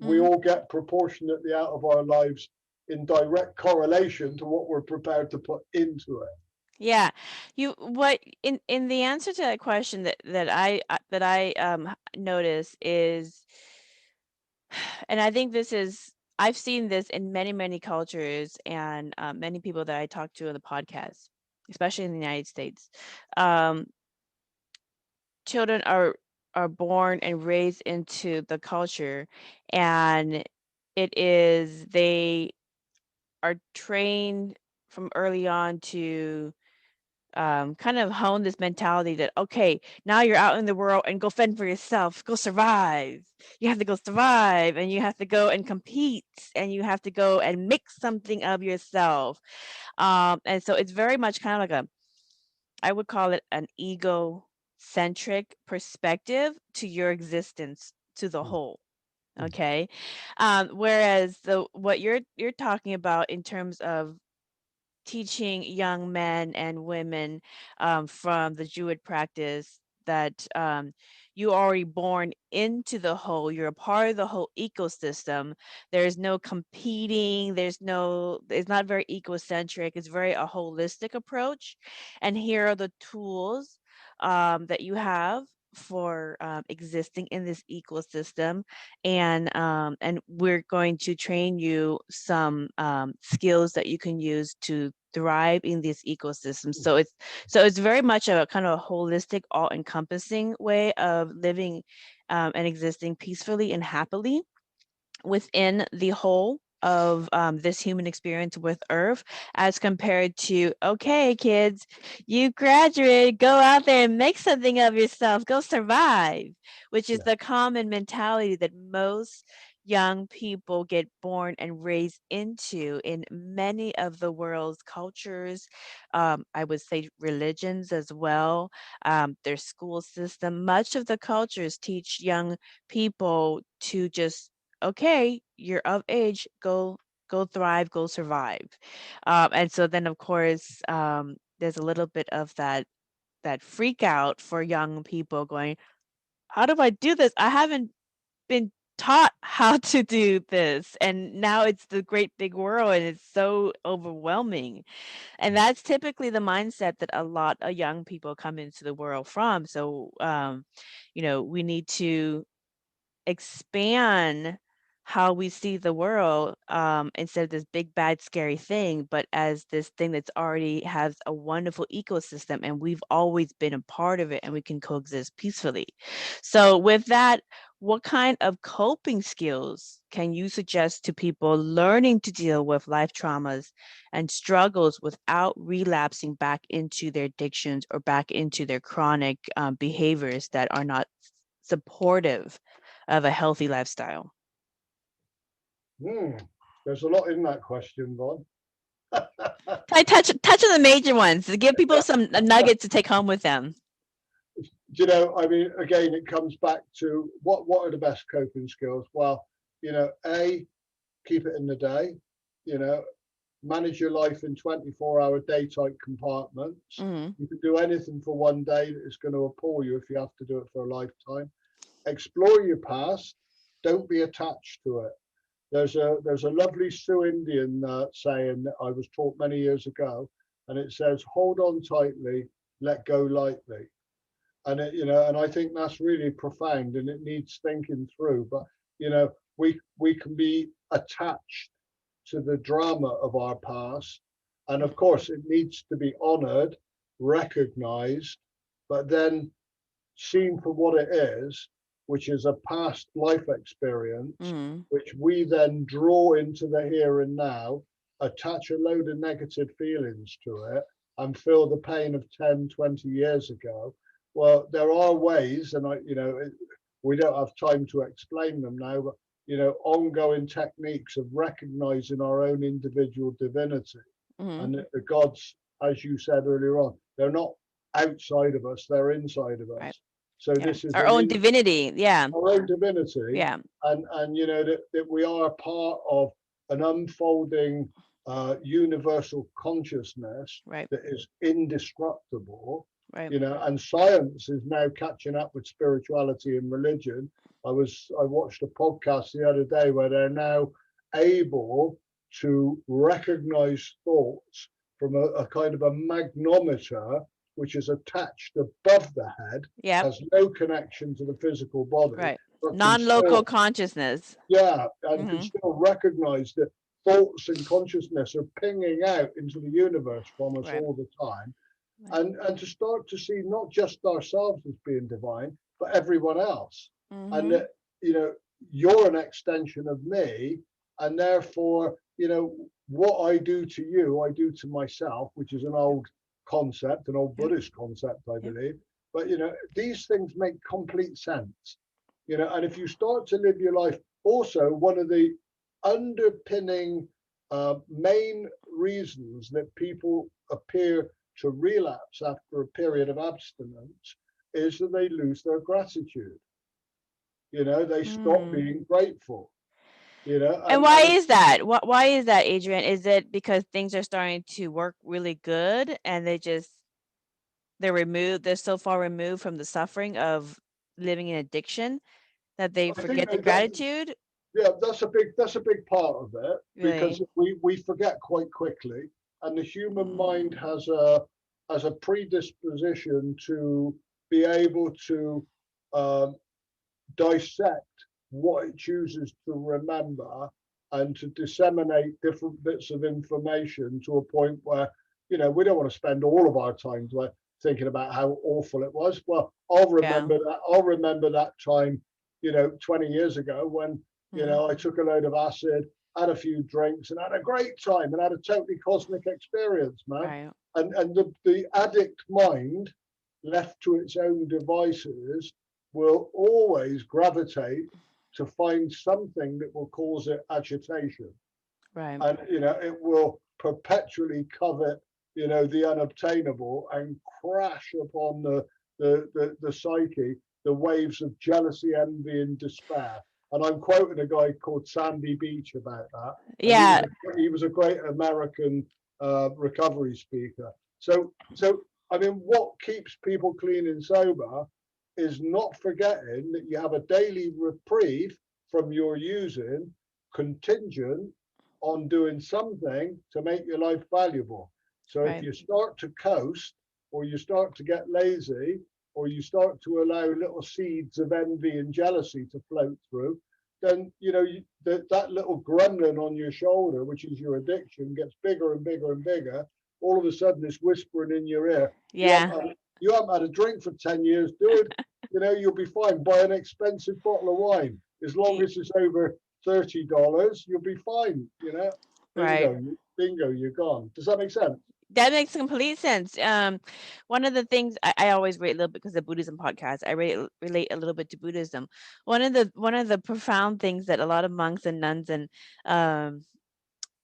We all get proportionately out of our lives in direct correlation to what we're prepared to put into it. Yeah, in the answer to that question that I notice is, and I think I've seen this in many cultures and many people that I talk to on the podcast, especially in the United States. Children are born and raised into the culture, and they are trained from early on to kind of hone this mentality that, okay, now you're out in the world and go fend for yourself, go survive. You have to go survive, and you have to go and compete, and you have to go and make something of yourself. And so it's very much kind of like I would call it an ego-centric perspective to your existence, to the whole. Okay. Whereas what you're talking about in terms of teaching young men and women from the Jewish practice that you are already born into the whole, you're a part of the whole ecosystem. There's no competing, it's not very egocentric, it's very a holistic approach. And here are the tools that you have for existing in this ecosystem, and we're going to train you some skills that you can use to thrive in this ecosystem. So it's very much a kind of a holistic, all-encompassing way of living and existing peacefully and happily within the whole of this human experience with Earth, as compared to, okay, kids, you graduated, go out there and make something of yourself, go survive, which is the common mentality that most young people get born and raised into in many of the world's cultures. I would say religions as well, their school system. Much of the cultures teach young people to just, okay, you're of age, go thrive, go survive. And so then of course there's a little bit of that freak out for young people going, how do I do this? I haven't been taught how to do this, and now it's the great big world and it's so overwhelming. And that's typically the mindset that a lot of young people come into the world from. So we need to expand how we see the world, instead of this big bad scary thing, but as this thing that's already has a wonderful ecosystem, and we've always been a part of it, and we can coexist peacefully. So with that, what kind of coping skills can you suggest to people learning to deal with life traumas and struggles without relapsing back into their addictions or back into their chronic behaviors that are not supportive of a healthy lifestyle? There's a lot in that question, Vaughn. I touch on the major ones to give people some nuggets to take home with them. You know, I mean, again, it comes back to what are the best coping skills? Well, you know, keep it in the day, you know, manage your life in 24-hour day-type compartments. Mm-hmm. You can do anything for one day that is going to appall you if you have to do it for a lifetime. Explore your past. Don't be attached to it. There's a lovely Sioux Indian saying that I was taught many years ago, and it says, "Hold on tightly, let go lightly." And it, you know, and I think that's really profound, and it needs thinking through. But you know, we can be attached to the drama of our past, and of course, it needs to be honoured, recognised, but then seen for what it is, which is a past life experience, which we then draw into the here and now, attach a load of negative feelings to it, and feel the pain of 10, 20 years ago. Well, there are ways, and we don't have time to explain them now, but you know, ongoing techniques of recognizing our own individual divinity, and that the gods, as you said earlier on, they're not outside of us, they're inside of us. Right. So this is our own divinity. Our own divinity. Yeah. And you know, that we are part of an unfolding universal consciousness that is indestructible. Right. You know, and science is now catching up with spirituality and religion. I watched a podcast the other day where they're now able to recognize thoughts from a kind of a magnometer, which is attached above the head, has no connection to the physical body. Right. Non-local consciousness. Yeah, and can still recognize that thoughts and consciousness are pinging out into the universe from us all the time. And to start to see not just ourselves as being divine, but everyone else. And that, you know, you're an extension of me, and therefore, you know, what I do to you, I do to myself, which is an old concept, an old Buddhist concept, I believe. But, you know, these things make complete sense, you know, and if you start to live your life, also one of the underpinning main reasons that people appear to relapse after a period of abstinence is that they lose their gratitude. You know, they stop being grateful. You know, and why is that? Why is that, Adrian? Is it because things are starting to work really good and they're so far removed from the suffering of living in addiction that they forget the gratitude? Yeah, that's a big part of it, because we forget quite quickly, and the human mind has a predisposition to be able to dissect what it chooses to remember and to disseminate different bits of information to a point where, you know, we don't want to spend all of our time thinking about how awful it was. Well, I'll remember that time, you know, 20 years ago when, you know, I took a load of acid, had a few drinks, and had a great time and had a totally cosmic experience, man. Right. And the addict mind, left to its own devices, will always gravitate to find something that will cause it agitation. Right. And, you know, it will perpetually covet, you know, the unobtainable and crash upon the psyche, the waves of jealousy, envy, and despair. And I'm quoting a guy called Sandy Beach about that. Yeah. He was a great American recovery speaker. So I mean, what keeps people clean and sober is not forgetting that you have a daily reprieve from your using, contingent on doing something to make your life valuable. So if you start to coast, or you start to get lazy, or you start to allow little seeds of envy and jealousy to float through, then that little gremlin on your shoulder, which is your addiction, gets bigger and bigger and bigger. All of a sudden, it's whispering in your ear. Yeah. You haven't had a drink for 10 years, dude. You'll be fine. Buy an expensive bottle of wine. As long as it's over $30, you'll be fine. Right. Bingo, you're gone. Does that make sense? That makes complete sense. One of the things I always relate a little bit because of Buddhism podcast, I relate a little bit to Buddhism. One of the profound things that a lot of monks and nuns and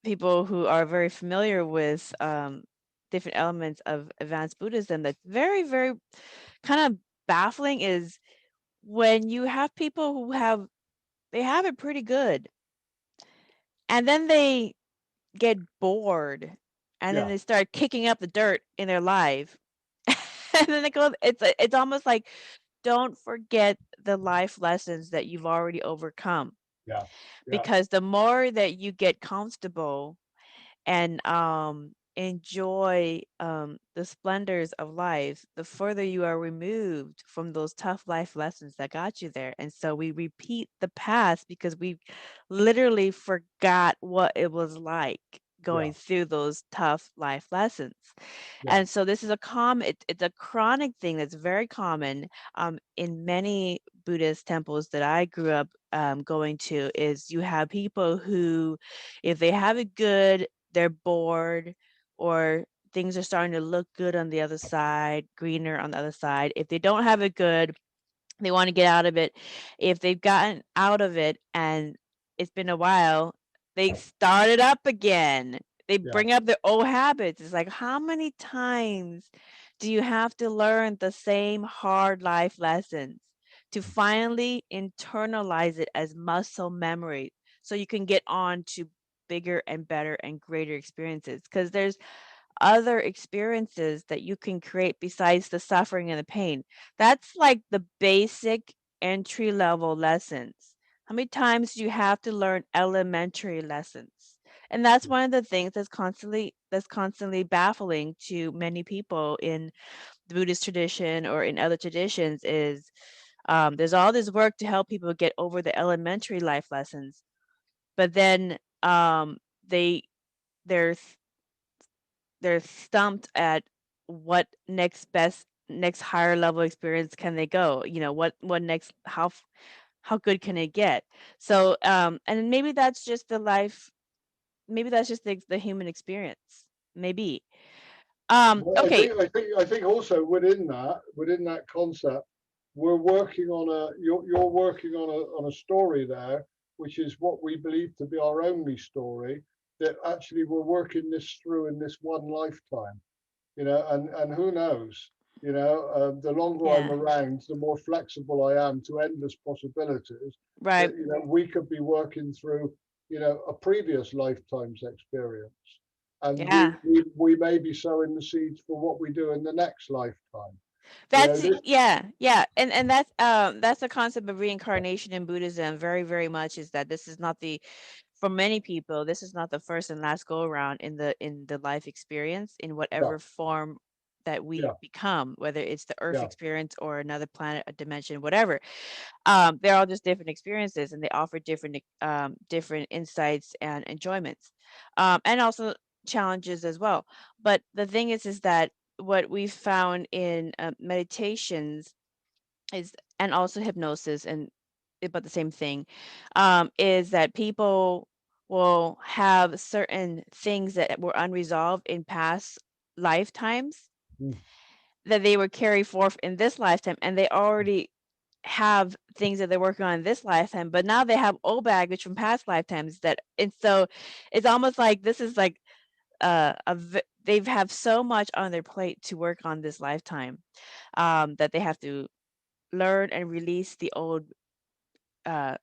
people who are very familiar with different elements of advanced Buddhism that's very, very kind of baffling is when you have people who have it pretty good, and then they get bored, and then they start kicking up the dirt in their life. And then it's almost like, don't forget the life lessons that you've already overcome. Yeah. Because the more that you get comfortable and enjoy the splendors of life, the further you are removed from those tough life lessons that got you there. And so we repeat the past because we literally forgot what it was like going through those tough life lessons. And so this is it's a chronic thing that's very common in many Buddhist temples that I grew up going to. Is you have people who, if they have it good, they're bored, or things are starting to look good on the other side, greener on the other side. If they don't have it good, they want to get out of it. If they've gotten out of it and it's been a while, they start it up again. They bring up their old habits. It's like, how many times do you have to learn the same hard life lessons to finally internalize it as muscle memory so you can get on to bigger and better and greater experiences? Because there's other experiences that you can create besides the suffering and the pain. That's like the basic entry level lessons. How many times do you have to learn elementary lessons? And that's one of the things that's constantly baffling to many people in the Buddhist tradition or in other traditions is there's all this work to help people get over the elementary life lessons, but then they they're they're stumped at what next higher level experience can they go, what next, how good can it get? So and maybe that's just maybe that's just the human experience, maybe. Well, Okay. I think also within that concept, you're working on a story there, which is what we believe to be our only story, that actually we're working this through in this one lifetime, and who knows, the longer I'm around, the more flexible I am to endless possibilities. Right. That, we could be working through, a previous lifetime's experience. And we may be sowing the seeds for what we do in the next lifetime. That's and that's the concept of reincarnation in Buddhism. Very, very much is that this is not for many people, this is not the first and last go around in the life experience in whatever form that we become, whether it's the earth experience or another planet, a dimension, whatever. They're all just different experiences, and they offer different insights and enjoyments, and also challenges as well. But the thing is that what we found in meditations is, and also hypnosis, and about the same thing, is that people will have certain things that were unresolved in past lifetimes that they would carry forth in this lifetime, and they already have things that they're working on in this lifetime, but now they have old baggage from past lifetimes and so it's almost like this is like they've have so much on their plate to work on this lifetime, that they have to learn and release the old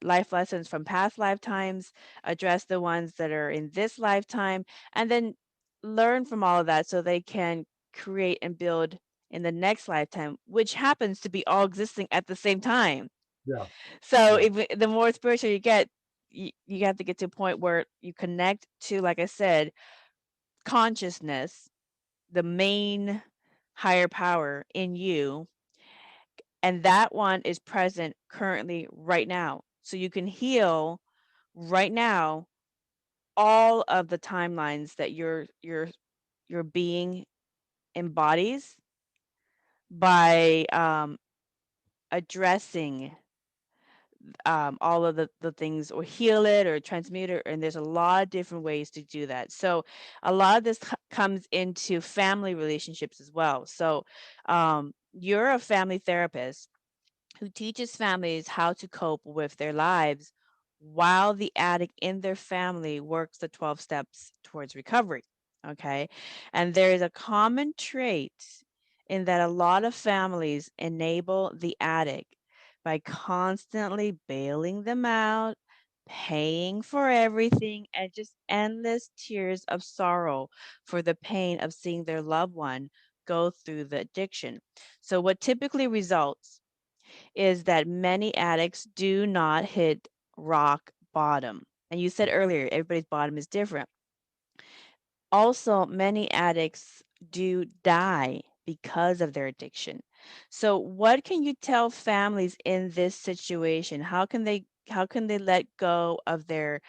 life lessons from past lifetimes, address the ones that are in this lifetime, and then learn from all of that so they can create and build in the next lifetime, which happens to be all existing at the same time. So if the more spiritual you get, you have to get to a point where you connect to, like I said, consciousness, the main higher power in you, and that one is present currently right now. so you can heal right now all of the timelines that your being embodies by addressing all of the things, or heal it or transmute it. And there's a lot of different ways to do that. So a lot of this comes into family relationships as well. So you're a family therapist who teaches families how to cope with their lives while the addict in their family works the 12 steps towards recovery. Okay. And there is a common trait in that a lot of families enable the addict by constantly bailing them out, paying for everything, and just endless tears of sorrow for the pain of seeing their loved one go through the addiction. So, what typically results is that many addicts do not hit rock bottom. And you said earlier, everybody's bottom is different. Also, many addicts do die because of their addiction. So, what can you tell families in this situation? How can they let go of their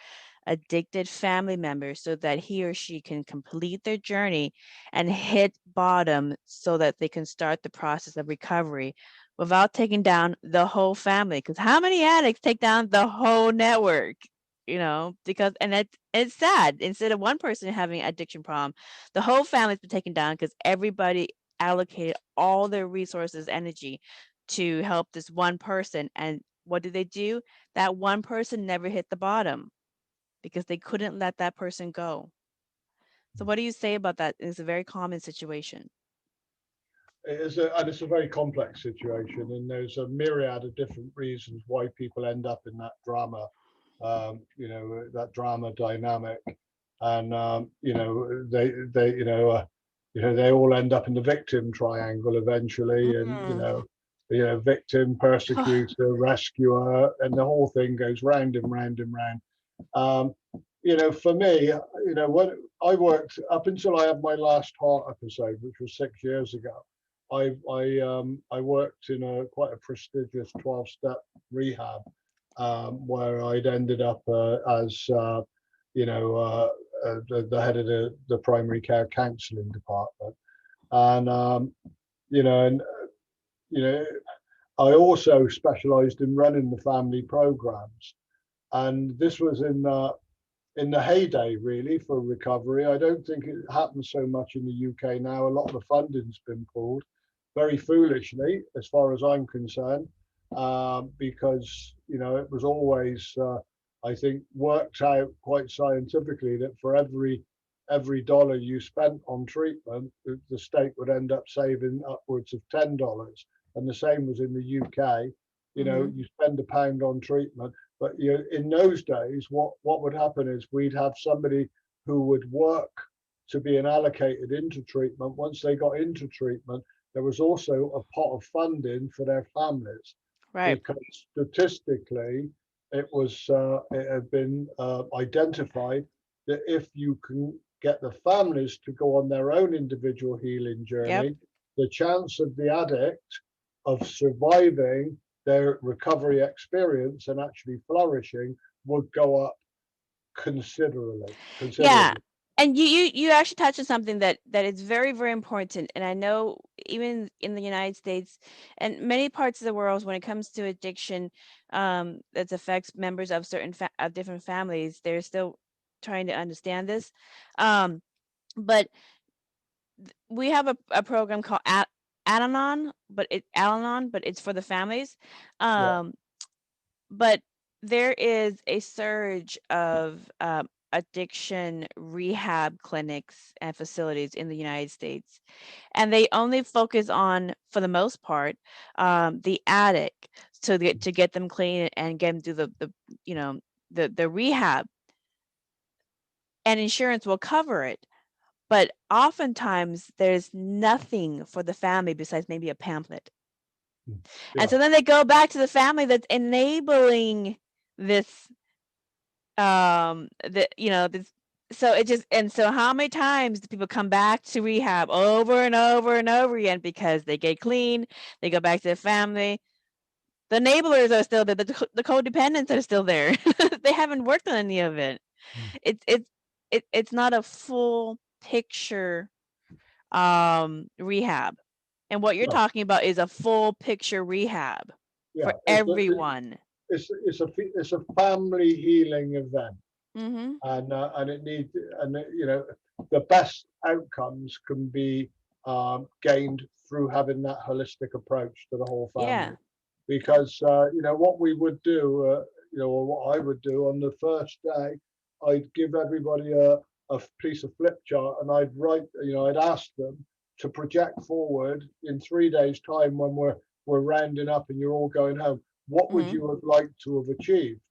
addicted family members so that he or she can complete their journey and hit bottom so that they can start the process of recovery without taking down the whole family? Because how many addicts take down the whole network? Because, and it's sad. Instead of one person having an addiction problem, the whole family's been taken down because everybody allocated all their resources, energy to help this one person. And what do they do? That one person never hit the bottom because they couldn't let that person go. So what do you say about that? It's a very common situation. And it's a very complex situation, and there's a myriad of different reasons why people end up in that drama, that drama dynamic, and they all end up in the victim triangle eventually, and victim, persecutor, rescuer, and the whole thing goes round and round and round. For me, when I worked up until I had my last heart episode, which was 6 years ago, I worked in quite a prestigious 12-step rehab, where I'd ended up as the head of the primary care counselling department, and I also specialised in running the family programs, and this was in the heyday really for recovery. I don't think it happens so much in the UK now. A lot of the funding's been pulled, very foolishly, as far as I'm concerned, because it was always, I think, worked out quite scientifically that for every dollar you spent on treatment, the state would end up saving upwards of $10. And the same was in the UK. You spend £1 on treatment, but in those days, what would happen is we'd have somebody who would work to being allocated into treatment. Once they got into treatment, there was also a pot of funding for their families, Right. because statistically, it had been identified that if you can get the families to go on their own individual healing journey, Yep. the chance of the addict of surviving their recovery experience and actually flourishing would go up considerably. Yeah. And you actually touched on something that is very, very important. And I know even in the United States and many parts of the world, when it comes to addiction, that affects members of of different families, they're still trying to understand this. But we have a program called Al-Anon, but it's for the families. Yeah. But there is a surge of addiction rehab clinics and facilities in the United States, and they only focus on, for the most part, the addict to get them clean and get them through the rehab, and insurance will cover it. But oftentimes there's nothing for the family besides maybe a pamphlet. And so then they go back to the family that's enabling this this, so it just, and so how many times do people come back to rehab over and over and over again because they get clean, they go back to the family, The enablers are still there. The codependents are still there. They haven't worked on any of it. It's not a full picture rehab. And what you're No. talking about is a full picture rehab Yeah, for everyone. it's a family healing event, Mm-hmm. and it needs, and you know, the best outcomes can be gained through having that holistic approach to the whole family. Yeah. Because you know what we would do, you know, or what I would do on the first day, I'd give everybody a piece of flip chart, and I'd write, you know, I'd ask them to project forward in 3 days' time when we're rounding up and you're all going home. What would you have liked to have achieved?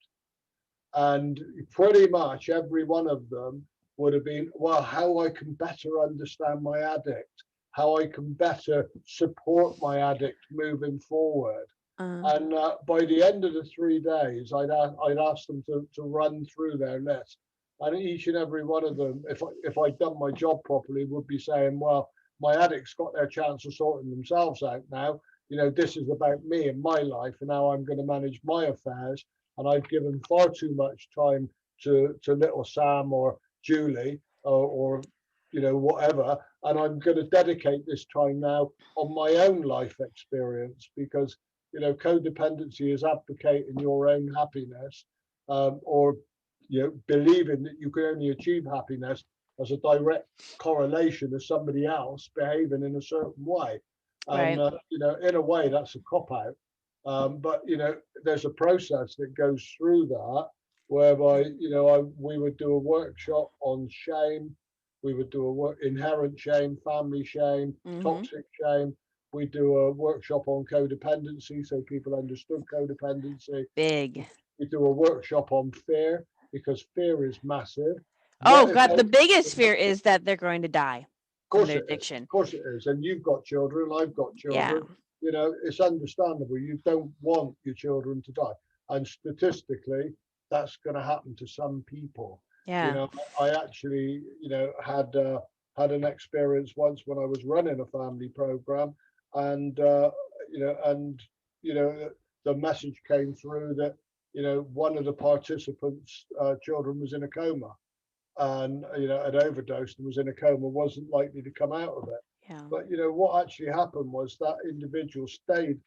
And pretty much every one of them would have been, well, how I can better understand my addict, how I can better support my addict moving forward. And by the end of the 3 days, I'd ask them to run through their list. And each and every one of them, if I'd done my job properly, would be saying, well, my addicts got their chance of sorting themselves out now. You know, this is about me and my life, and now I'm going to manage my affairs. And I've given far too much time to little Sam or Julie or you know, whatever. And I'm going to dedicate this time now on my own life experience, because you know, codependency is advocating your own happiness, or you know, believing that you can only achieve happiness as a direct correlation of somebody else behaving in a certain way. And Right. you know, in a way, that's a cop out. But you know, there's a process that goes through that, whereby you know, we would do a workshop on shame, we would do inherent shame, family shame, toxic shame. We do a workshop on codependency, so people understood codependency. Big. We do a workshop on fear, because fear is massive. Oh What if God, the biggest fear is that they're going to die Of from course their it is. addiction. Of course it is. And you've got children, I've got Yeah. children. You know, it's understandable. You don't want your children to die. And statistically, that's going to happen to some people. You Yeah. know, I actually, you know, had an experience once when I was running a family program, and you know, the message came through that, you know, one of the participants' children was in a coma, and you know, had overdosed and was in a coma, wasn't likely to come out of it. Yeah. But you know, what actually happened was that individual stayed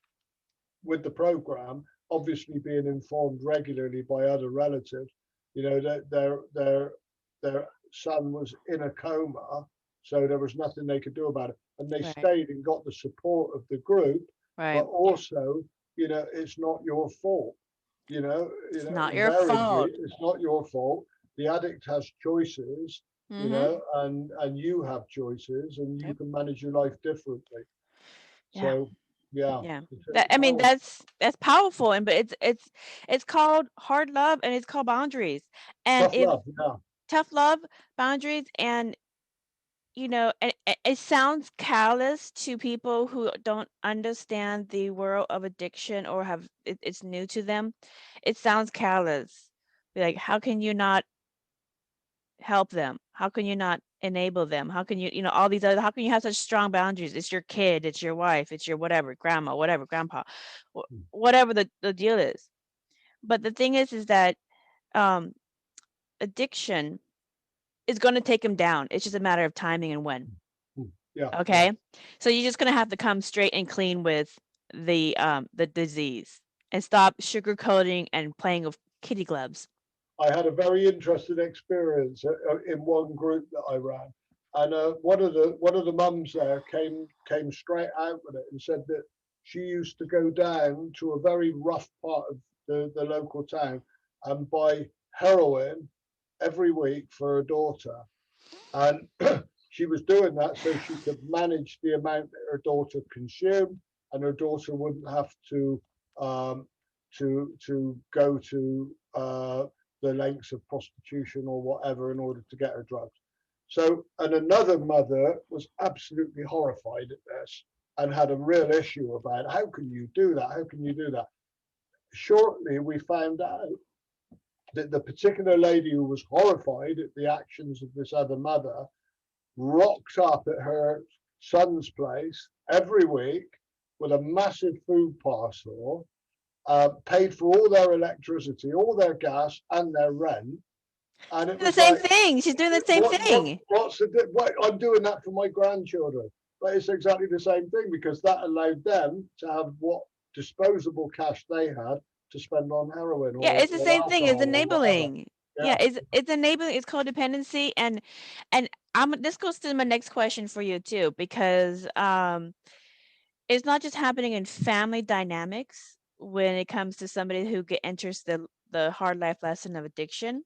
with the program, obviously being informed regularly by other relatives, you know, that their son was in a coma, so there was nothing they could do about it, and they stayed and got the support of the group. But also, you know, it's not your fault. You know, It's not your invariably, fault. it's not your fault. The addict has choices, you know, and you have choices, and you can manage your life differently. So yeah. Yeah. I mean, that's powerful, and but it's called hard love, and it's called boundaries. And Tough love, yeah. Tough love, boundaries, and you know, it sounds callous to people who don't understand the world of addiction or have it's new to them. It sounds callous. Be like, how can you not help them? How can you not enable them? How can you, you know, all these other, how can you have such strong boundaries? It's your kid, it's your wife, it's your whatever, grandma, whatever, grandpa, whatever the deal is. But the thing is that addiction is going to take them down. It's just a matter of timing and when. Yeah. Okay. So you're just going to have to come straight and clean with the disease and stop sugarcoating and playing with kitty gloves. I had a very interesting experience in one group that I ran, and one of the mums there came straight out with it and said that she used to go down to a very rough part of the local town and buy heroin every week for her daughter, and she was doing that so she could manage the amount that her daughter consumed, and her daughter wouldn't have to go to the lengths of prostitution or whatever in order to get her drugs. So, and another mother was absolutely horrified at this and had a real issue about, how can you do that? How can you do that? Shortly, we found out that the particular lady who was horrified at the actions of this other mother rocked up at her son's place every week with a massive food parcel, paid for all their electricity, all their gas, and their rent. And it The was same like, thing. She's doing the same thing. I'm doing that for my grandchildren. But it's exactly the same thing, because that allowed them to have what disposable cash they had to spend on heroin Yeah, or it's the same thing. It's alcohol or whatever. enabling. Yeah, Yeah. it's enabling. It's codependency, and this goes to my next question for you too, because it's not just happening in family dynamics when it comes to somebody who enters the hard life lesson of addiction,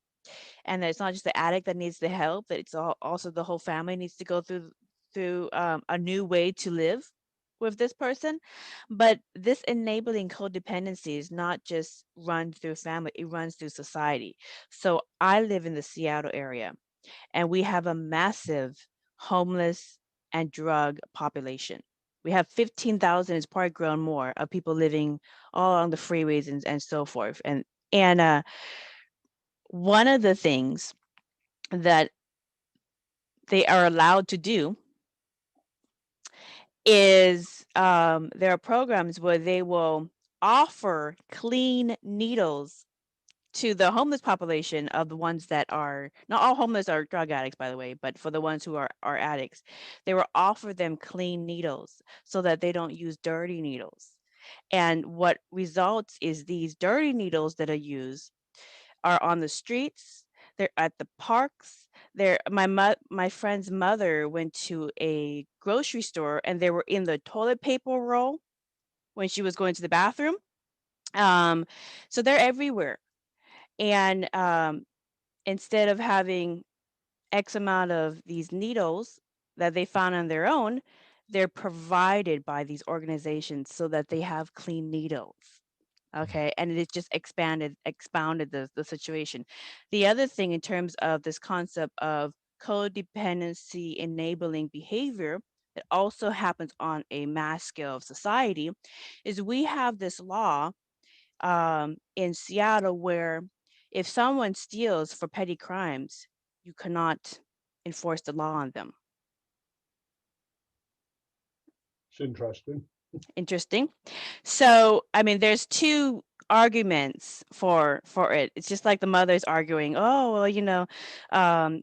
and that it's not just the addict that needs the help, that it's also the whole family needs to go through a new way to live with this person. But this enabling codependency is not just run through family, it runs through society. So I live in the Seattle area, and we have a massive homeless and drug population. We have 15,000, it's probably grown more, of people living all along the freeways and so forth. And one of the things that they are allowed to do is there are programs where they will offer clean needles to the homeless population, of the ones that are not all homeless are drug addicts, by the way, but for the ones who are addicts, they will offer them clean needles so that they don't use dirty needles. And what results is these dirty needles that are used are on the streets, they're at the parks. My friend's mother went to a grocery store, and they were in the toilet paper roll when she was going to the bathroom. So they're everywhere. And instead of having X amount of these needles that they found on their own, they're provided by these organizations so that they have clean needles. Okay, and it just expounded the situation. The other thing in terms of this concept of codependency enabling behavior that also happens on a mass scale of society is we have this law in Seattle where if someone steals for petty crimes, you cannot enforce the law on them. It's interesting. Interesting. So, I mean, there's two arguments for it. It's just like the mother's arguing, oh, well, um,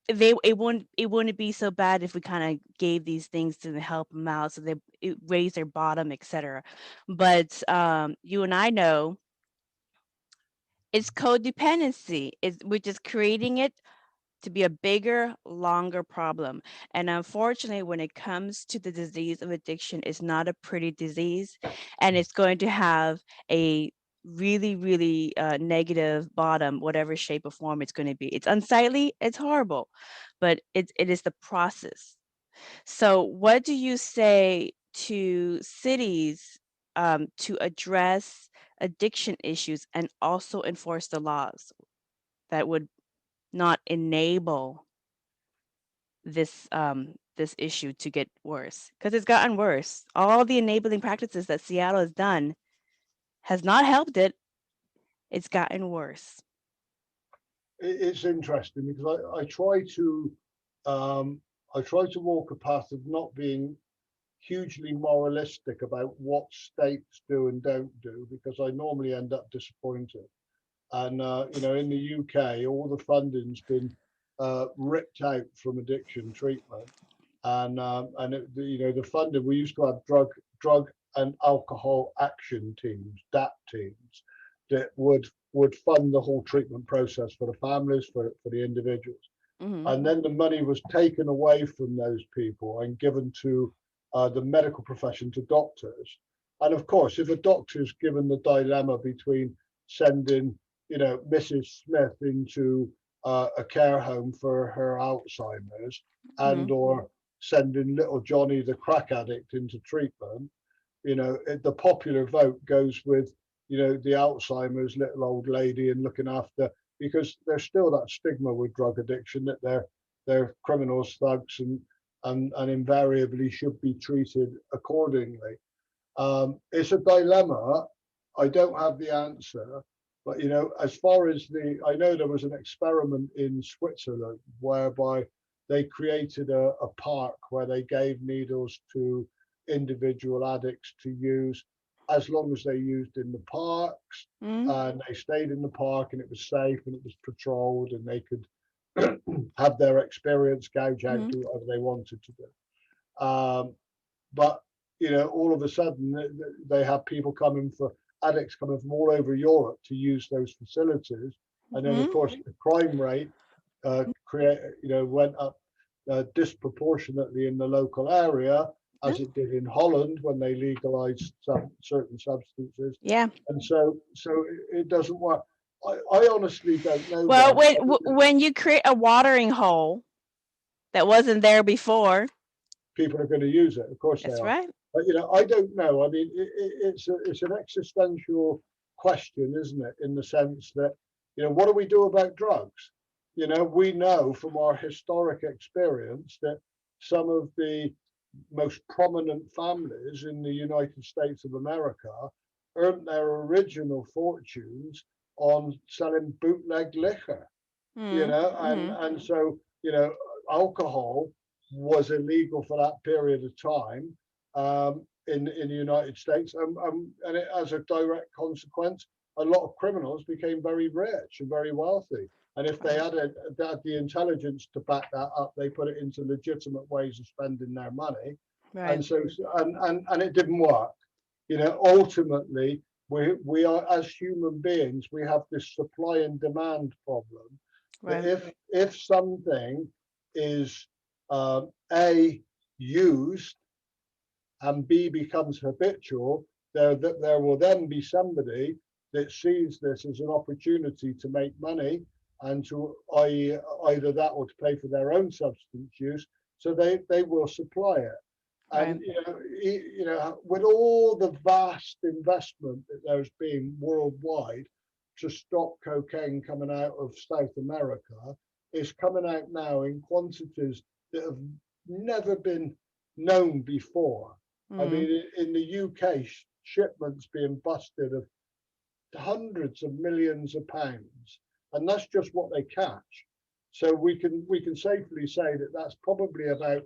it wouldn't be so bad if we kind of gave these things to help them out, so it raise their bottom, etc. But you and I know it's codependency. We're just creating it to be a bigger, longer problem. And unfortunately, when it comes to the disease of addiction, it's not a pretty disease, and it's going to have a really, really negative bottom, whatever shape or form it's going to be. It's unsightly, it's horrible, but it is the process. So, what do you say to cities to address addiction issues and also enforce the laws that would not enable this issue to get worse? Because it's gotten worse. All the enabling practices that Seattle has done has not helped it. It's gotten worse. It's interesting, because I try to walk a path of not being hugely moralistic about what states do and don't do, because I normally end up disappointed. And in the UK, all the funding's been ripped out from addiction treatment, and the funding, we used to have drug and alcohol action teams, DAP teams, that would fund the whole treatment process for the families, for the individuals. Mm-hmm. And then the money was taken away from those people and given to the medical profession, to doctors. And of course, if a doctor is given the dilemma between sending, Mrs. Smith into a care home for her Alzheimer's, and or sending little Johnny the crack addict into treatment, the popular vote goes with, the Alzheimer's little old lady and looking after, because there's still that stigma with drug addiction that they're criminals, thugs, and invariably should be treated accordingly. It's a dilemma. I don't have the answer, but as far as I know there was an experiment in Switzerland whereby they created a park where they gave needles to individual addicts to use, as long as they used in the parks, and they stayed in the park and it was safe and it was patrolled and they could have their experience, gouge out, do whatever they wanted to do. But all of a sudden they have people coming addicts coming from all over Europe to use those facilities, and then of course the crime rate went up disproportionately in the local area, as it did in Holland when they legalized certain substances. Yeah. And so it doesn't work. I honestly don't know. Well, when you create a watering hole that wasn't there before, people are going to use it. Of course that's they are. right. But I don't know. I mean, it's an existential question, isn't it? In the sense that what do we do about drugs? We know from our historic experience that some of the most prominent families in the United States of America earned their original fortunes on selling bootleg liquor, and so, alcohol was illegal for that period of time in the United States, and it, as a direct consequence, a lot of criminals became very rich and very wealthy. And if they had the intelligence to back that up, they put it into legitimate ways of spending their money. Right. And so, and it didn't work. Ultimately, we are, as human beings, we have this supply and demand problem. Right. That if something is A, used, and B, becomes habitual, there will then be somebody that sees this as an opportunity to make money, and to either that or to pay for their own substance use, so they will supply it. And with all the vast investment that there's been worldwide to stop cocaine coming out of South America, it's coming out now in quantities that have never been known before. I mean, in the UK, shipments being busted of hundreds of millions of pounds, and that's just what they catch. So we can safely say that that's probably about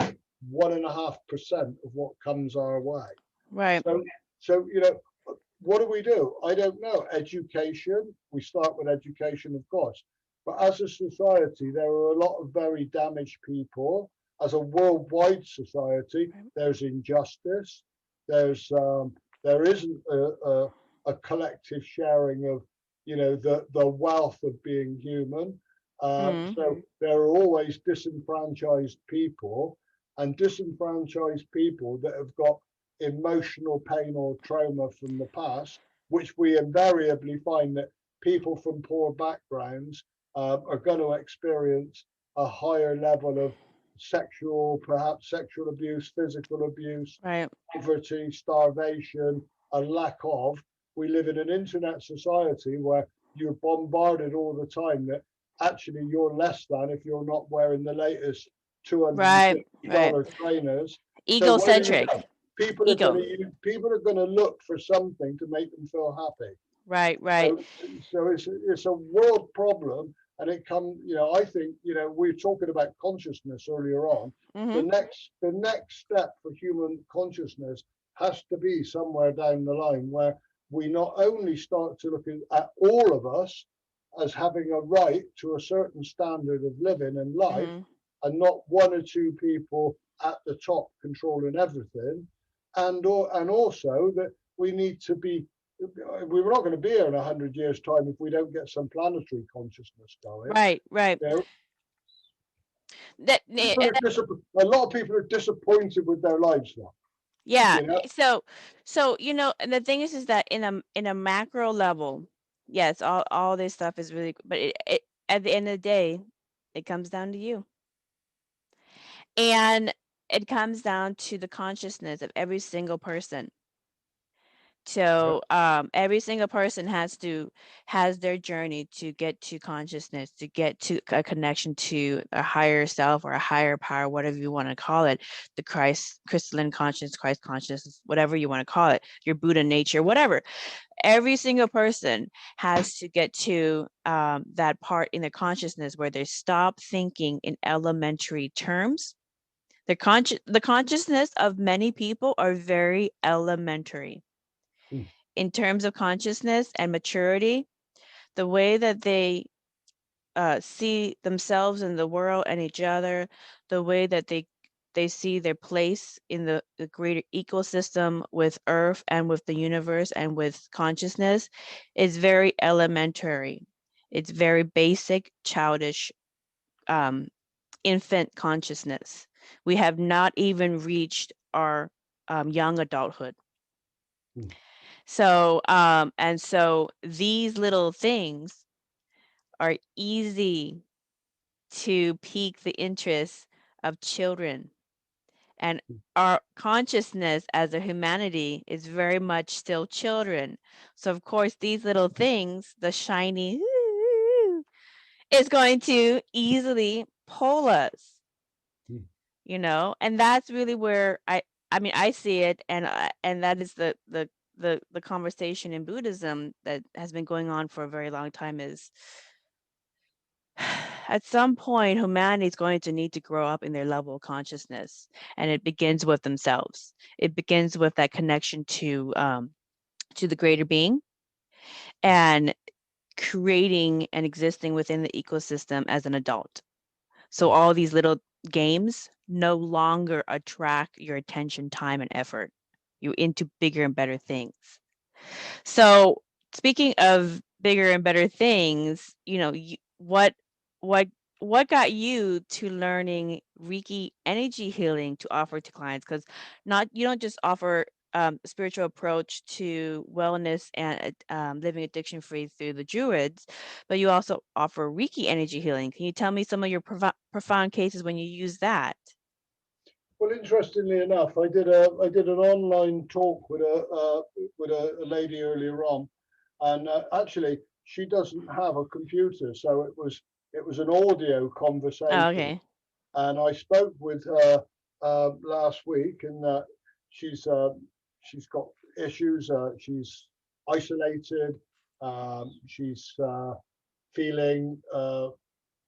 1.5% of what comes our way. Right. So what do? I don't know. Education. We start with education, of course, but as a society, there are a lot of very damaged people. As a worldwide society, there's injustice. There isn't a collective sharing of the wealth of being human. So there are always disenfranchised people, and disenfranchised people that have got emotional pain or trauma from the past, which we invariably find that people from poor backgrounds are going to experience a higher level of perhaps sexual abuse, physical abuse, Right. poverty, starvation, a lack of. We live in an internet society where you're bombarded all the time that actually you're less than if you're not wearing the latest $250 trainers. Egocentric. So people are going to look for something to make them feel happy. Right. So it's a world problem, and it comes. I think we were talking about consciousness earlier on. The next step for human consciousness has to be somewhere down the line where we not only start to look at all of us as having a right to a certain standard of living and life, and not one or two people at the top controlling everything, and also that we need to be. We're not going to be here in 100 years' time if we don't get some planetary consciousness going. Right. A lot of people are disappointed with their lives now. Yeah. So and the thing is that in a macro level, yes, all this stuff is really, but it at the end of the day, it comes down to you, and it comes down to the consciousness of every single person. So every single person has their journey to get to consciousness, to get to a connection to a higher self or a higher power, whatever you want to call it, the crystalline consciousness, Christ consciousness, whatever you want to call it, your Buddha nature, whatever. Every single person has to get to that part in their consciousness where they stop thinking in elementary terms. The consciousness of many people are very elementary. Mm. in terms of consciousness and maturity, the way that they see themselves in the world and each other, the way that they see their place in the greater ecosystem with Earth and with the universe and with consciousness is very elementary. It's very basic, childish, infant consciousness. We have not even reached our young adulthood. Mm. So, and so these little things are easy to pique the interest of children. And our consciousness as a humanity is very much still children. So of course, these little things, the shiny is going to easily pull us, Mm. you know, and that's really where I mean, I see it, and that is the conversation in Buddhism that has been going on for a very long time is at some point humanity is going to need to grow up in their level of consciousness, and it begins with themselves. It begins with that connection to the greater being and creating and existing within the ecosystem as an adult. So all these little games no longer attract your attention, time, and effort. You're into bigger and better things. So speaking of bigger and better things, you know, what what got you to learning Reiki energy healing to offer to clients? Because not you don't just offer spiritual approach to wellness and living addiction free through the Druids, but you also offer Reiki energy healing. Can you tell me some of your profound cases when you use that? Well, interestingly enough, I did an online talk with a lady earlier on, and actually she doesn't have a computer, so it was an audio Oh, conversation. okay. And I spoke with her last week, and she's got issues. She's isolated. She's feeling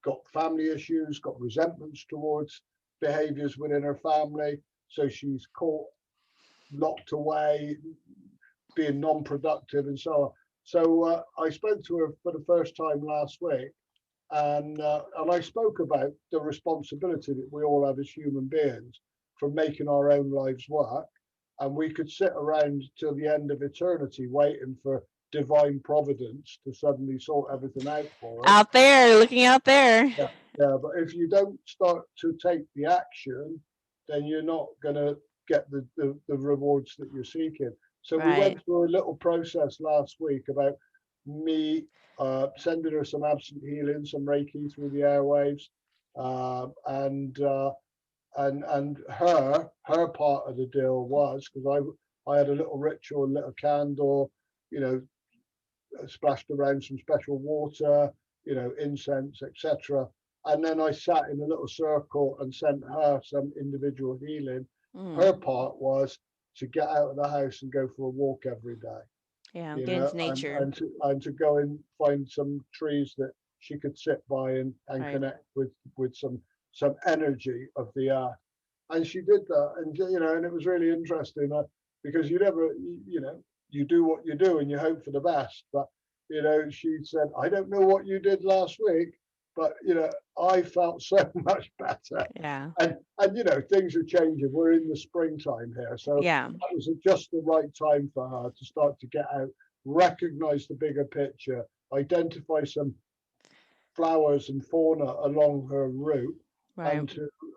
got family issues, got resentments towards behaviors within her family. So she's caught, locked away, being non-productive, and so on. So I spoke to her for the first time last week, and I spoke about the responsibility that we all have as human beings for making our own lives work, and we could sit around till the end of eternity waiting for divine providence to suddenly sort everything out for us. Out there, looking out there. Yeah, yeah, but if you don't start to take the action, then you're not going to get the rewards that you're seeking. So we Right. went through a little process last week about me sending her some absent healing, some Reiki through the airwaves, and her part of the deal was because I had a little ritual, a little candle, you know, splashed around some special water, you know, incense, etc. And then I sat in a little circle and sent her some individual healing. Her part was to get out of the house and go for a walk every day, Yeah, you get know, into nature. and to go and find some trees that she could sit by and Right. connect with some energy of the earth. And she did that, and you know, and it was really interesting because you never, you know, you do what you do and you hope for the best. But you know, she said, I don't know what you did last week, but you know, I felt so much better. Yeah. And you know, things are changing. We're in the springtime here, so Yeah. that was just the right time for her to start to get out, recognize the bigger picture, identify some flowers and fauna along her route, Right.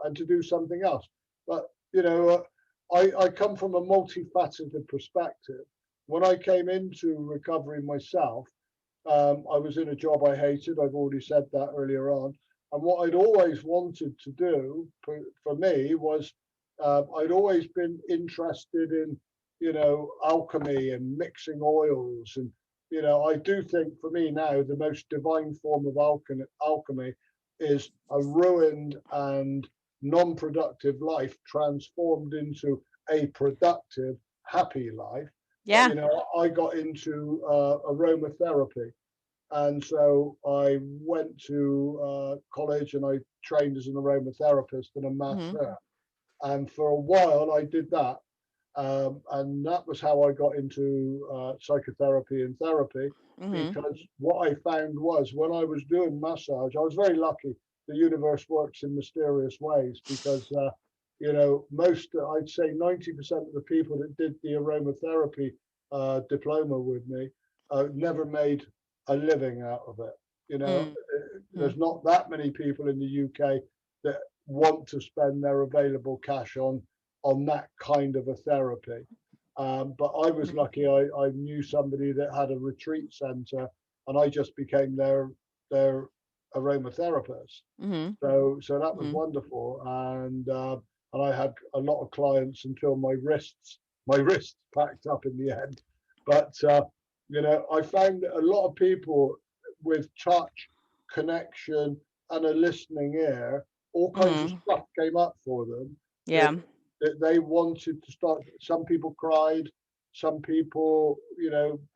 and to do something else. But you know, I come from a multifaceted perspective. When I came into recovery myself, I was in a job I hated. I've already said that earlier on. And what I'd always wanted to do for me was I'd always been interested in, you know, alchemy and mixing oils. And, you know, I do think for me now, the most divine form of alchemy is a ruined and non-productive life transformed into a productive, happy life. But, Yeah. you know, I got into aromatherapy. And so I went to college and I trained as an aromatherapist and a masseur. And for a while I did that. And that was how I got into psychotherapy and therapy, because what I found was when I was doing massage, I was very lucky. The universe works in mysterious ways, because most, I'd say 90% of the people that did the aromatherapy diploma with me never made a living out of it. There's not that many people in the UK that want to spend their available cash on that kind of a therapy. But I was lucky. I knew somebody that had a retreat center, and I just became their aromatherapist. So that was wonderful, and I had a lot of clients until my wrists packed up in the end. But I found that a lot of people with touch, connection, and a listening ear, all kinds of stuff came up for them. Yeah. That they wanted to start. Some people cried, some people,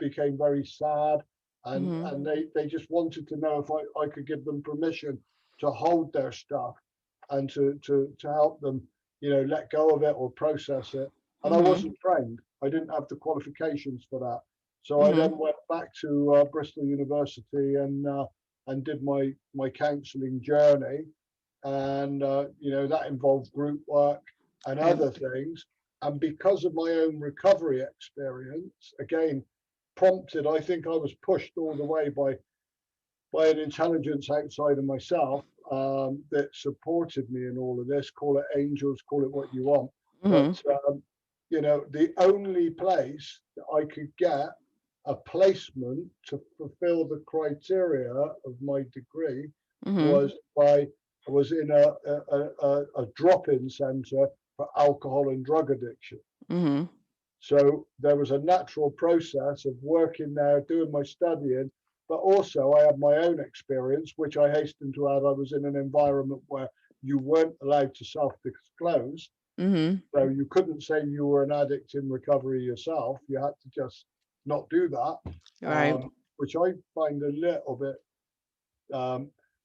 became very sad, and they just wanted to know if I could give them permission to hold their stuff and to help them, let go of it or process it. And I wasn't trained. I didn't have the qualifications for that. So I then went back to Bristol University and did my counselling journey, and that involved group work and other things. And because of my own recovery experience, again, prompted, I think I was pushed all the way by an intelligence outside of myself that supported me in all of this. Call it angels, call it what you want. But, the only place that I could get a placement to fulfill the criteria of my degree was in a drop-in center for alcohol and drug addiction. So there was a natural process of working there, doing my studying, but also I had my own experience, which I hasten to add. I was in an environment where you weren't allowed to self-disclose. So you couldn't say you were an addict in recovery yourself. You had to just not do that, Right. which I find a little bit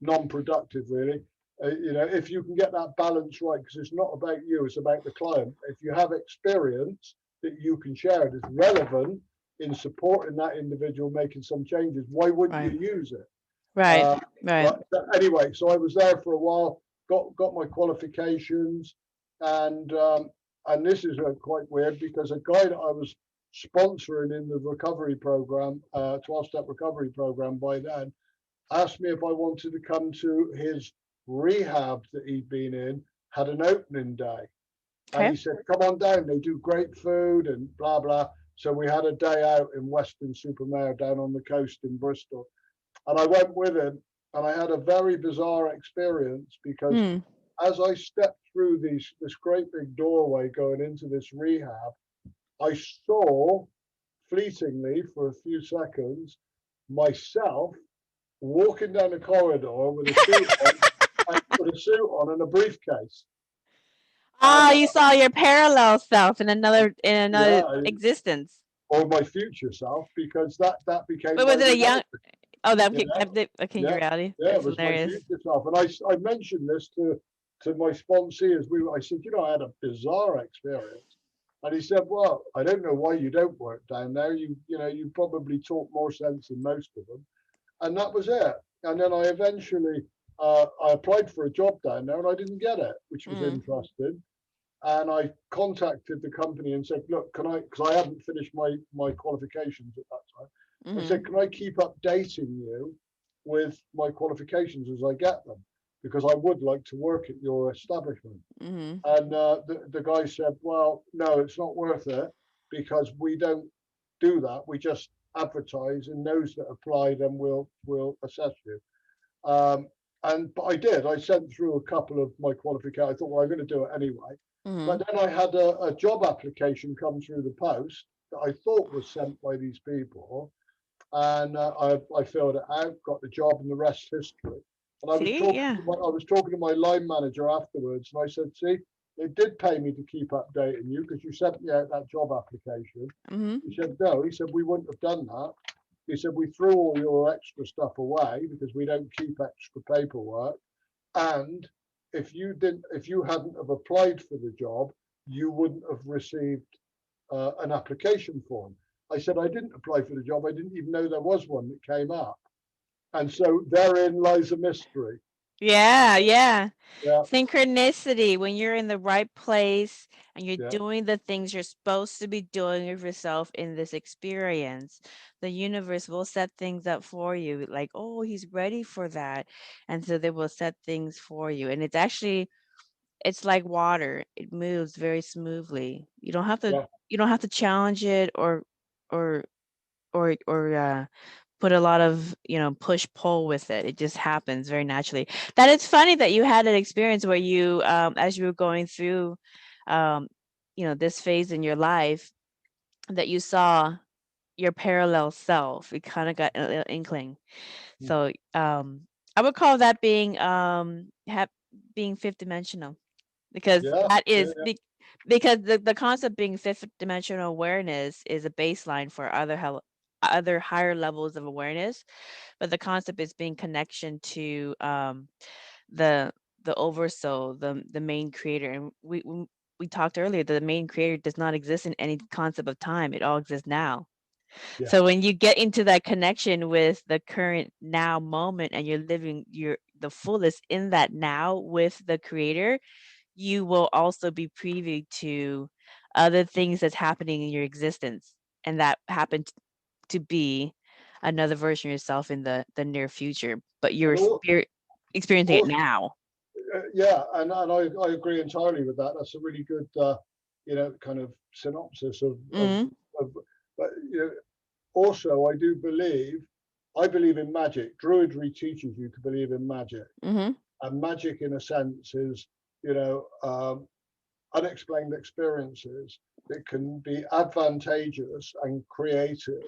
non-productive, really. If you can get that balance right, because it's not about you, it's about the client. If you have experience that you can share it is relevant in supporting that individual making some changes, why wouldn't you use it? Right. But anyway, so I was there for a while, got my qualifications, and this is quite weird, because a guy that I was sponsoring in the recovery program, 12-step recovery program by then, asked me if I wanted to come to his rehab that he'd been in, had an opening day. And he said, come on down, they do great food and blah, blah. So we had a day out in Weston-super-Mare down on the coast in Bristol. And I went with him, and I had a very bizarre experience, because as I stepped through this great big doorway going into this rehab, I saw fleetingly for a few seconds myself walking down the corridor with a suit on and a briefcase. You saw your parallel self in another existence. Or my future self, because that became. But was it a young? Oh, that became your reality. Yeah, That's it was hilarious. my future self, and I mentioned this to my sponsee as I said, I had a bizarre experience, and he said, well, I don't know why you don't work down there. You probably talk more sense than most of them, and that was it. And then I eventually I applied for a job down there, and I didn't get it, which was interesting. And I contacted the company and said, look, can I, because I hadn't finished my qualifications at that time. I said, can I keep updating you with my qualifications as I get them? Because I would like to work at your establishment. And the guy said, well, no, it's not worth it, because we don't do that. We just advertise, and those that apply, then we'll assess you. But I did. I sent through a couple of my qualifications. I thought, well, I'm going to do it anyway. But then I had a job application come through the post that I thought was sent by these people, and I filled it out, got the job, and the rest history. And I was talking to my line manager afterwards, and I said, see, it did pay me to keep updating you, because you sent me out that job application. He said, no. He said, we wouldn't have done that. He said, we threw all your extra stuff away because we don't keep extra paperwork. And if you hadn't have applied for the job, you wouldn't have received an application form. I said I didn't apply for the job. I didn't even know there was one that came up. And so therein lies a mystery. Yeah, yeah. Yeah, Synchronicity, when you're in the right place and you're yeah, doing the things you're supposed to be doing with yourself in this experience, the universe will set things up for you. Like, oh, he's ready for that. And so they will set things for you. And it's actually, it's like water. It moves very smoothly. yeah. You don't have to challenge it or or put a lot of, push pull with it. It just happens very naturally. That it's funny that you had an experience where you, as you were going through, um, this phase in your life, that you saw your parallel self. You kind of got a little inkling. Mm. So I would call that being fifth dimensional, because Yeah, that yeah, is because the concept being fifth dimensional awareness is a baseline for other higher levels of awareness, but the concept is being connection to the oversoul, the main creator. And we talked earlier that the main creator does not exist in any concept of time. It all exists now. yeah. So when you get into that connection with the current now moment and you're living the fullest in that now with the creator, you will also be privy to other things that's happening in your existence, and that happened to be another version of yourself in the near future, but you're And experiencing it also, now. yeah, and I agree entirely with that. That's a really good, kind of synopsis Hmm. of but also I believe in magic. Druidry teaches you to believe in magic, Hmm. and magic, in a sense, is you know um, unexplained experiences that can be advantageous and creative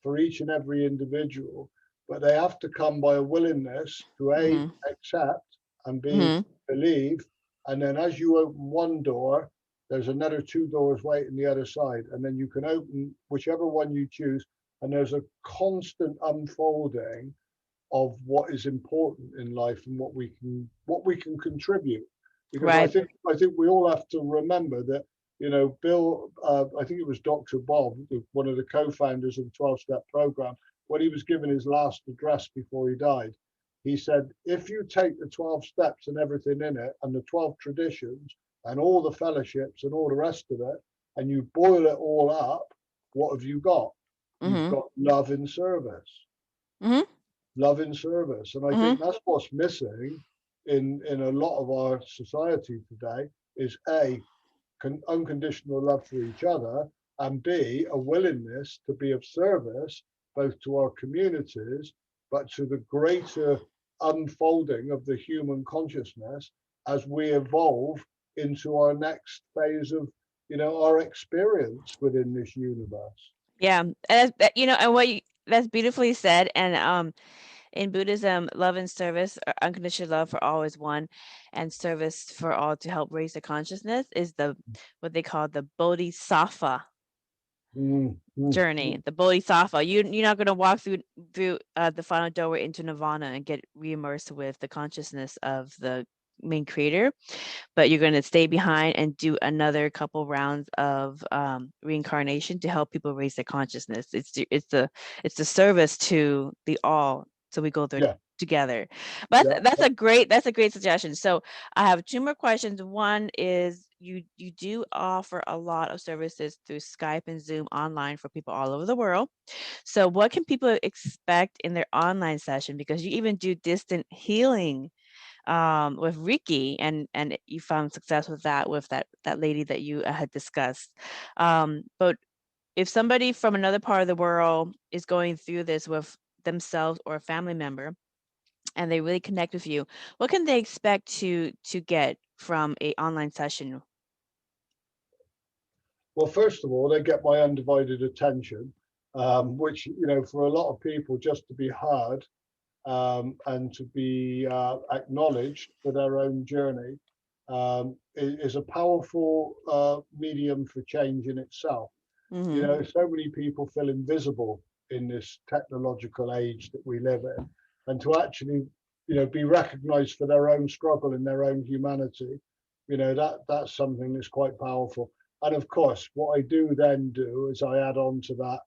for each and every individual, but they have to come by a willingness to A, Hmm. accept, and B, Hmm. believe. And then as you open one door, there's another two doors waiting the other side. And then you can open whichever one you choose. And there's a constant unfolding of what is important in life and what we can contribute, because Right. I think we all have to remember that Bill, I think it was Dr. Bob, one of the co-founders of the 12-step program, when he was given his last address before he died, he said, if you take the 12 steps and everything in it and the 12 traditions and all the fellowships and all the rest of it, and you boil it all up, what have you got? You've Hmm. got love in service. Hmm. Love in service. And I think Hmm. that's what's missing in a lot of our society today is A, unconditional love for each other, and B, a willingness to be of service both to our communities, but to the greater unfolding of the human consciousness as we evolve into our next phase of, our experience within this universe. Yeah. And that's beautifully said. And in Buddhism, love and service, or unconditional love for all is one, and service for all to help raise the consciousness is what they call the bodhisattva Mm, mm, journey. mm. The bodhisattva. You're not going to walk through the final doorway into nirvana and get re-immersed with the consciousness of the main creator, but you're going to stay behind and do another couple rounds of reincarnation to help people raise their consciousness. It's the service to the all, so we go there Yeah, together. But yeah, that's a great suggestion. So I have two more questions. One is, you do offer a lot of services through Skype and Zoom online for people all over the world. So what can people expect in their online session? Because you even do distant healing with Rooke, and you found success with that lady that you had discussed. But if somebody from another part of the world is going through this with themselves or a family member, and they really connect with you, what can they expect to get from a online session? Well, first of all, they get my undivided attention, which, for a lot of people, just to be heard and to be acknowledged for their own journey is a powerful medium for change in itself. Mm-hmm. So many people feel invisible in this technological age that we live in, and to actually, be recognized for their own struggle and their own humanity, that's something that's quite powerful. And of course, what I do then do is I add on to that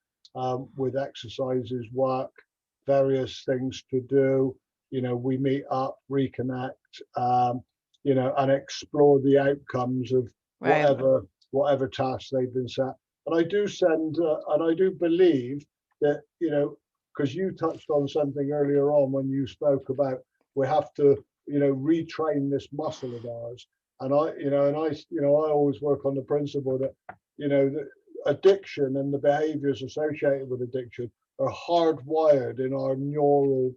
with exercises, work, various things to do. We meet up, reconnect, and explore the outcomes of Right. whatever tasks they've been set. And I do send, and I do believe that, because you touched on something earlier on when you spoke about we have to, retrain this muscle of ours. And I always work on the principle that, that addiction and the behaviors associated with addiction are hardwired in our neural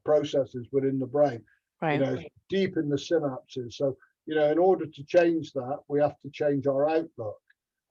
processes within the brain, Right. deep in the synapses. So, in order to change that, we have to change our outlook.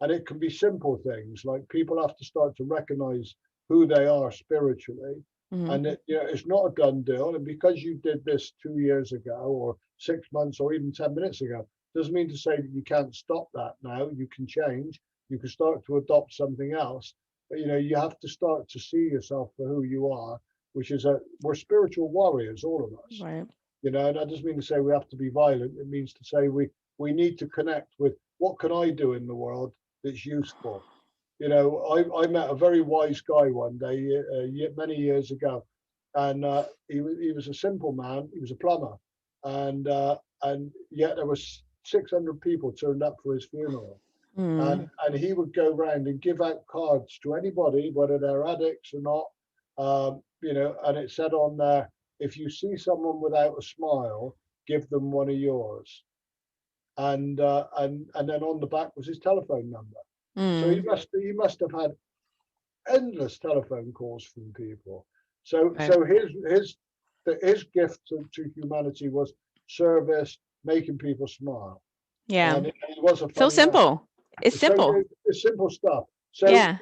And it can be simple things like people have to start to recognize who they are spiritually. And it's not a done deal. And because you did this 2 years ago or 6 months or even 10 minutes ago, doesn't mean to say that you can't stop that now. You can change. You can start to adopt something else. But, you have to start to see yourself for who you are, which is we're spiritual warriors, all of us. Right. And that doesn't mean to say we have to be violent. It means to say we need to connect with what can I do in the world that's useful. I met a very wise guy one day, many years ago, and he was a simple man. He was a plumber, and yet there was 600 people turned up for his funeral, and he would go around and give out cards to anybody, whether they're addicts or not, and it said on there, if you see someone without a smile, give them one of yours, and then on the back was his telephone number. So he must have had endless telephone calls from people. So his gift to humanity was service, making people smile. Yeah. And he was a So funny simple. man. It's simple. It's simple stuff. So Yeah.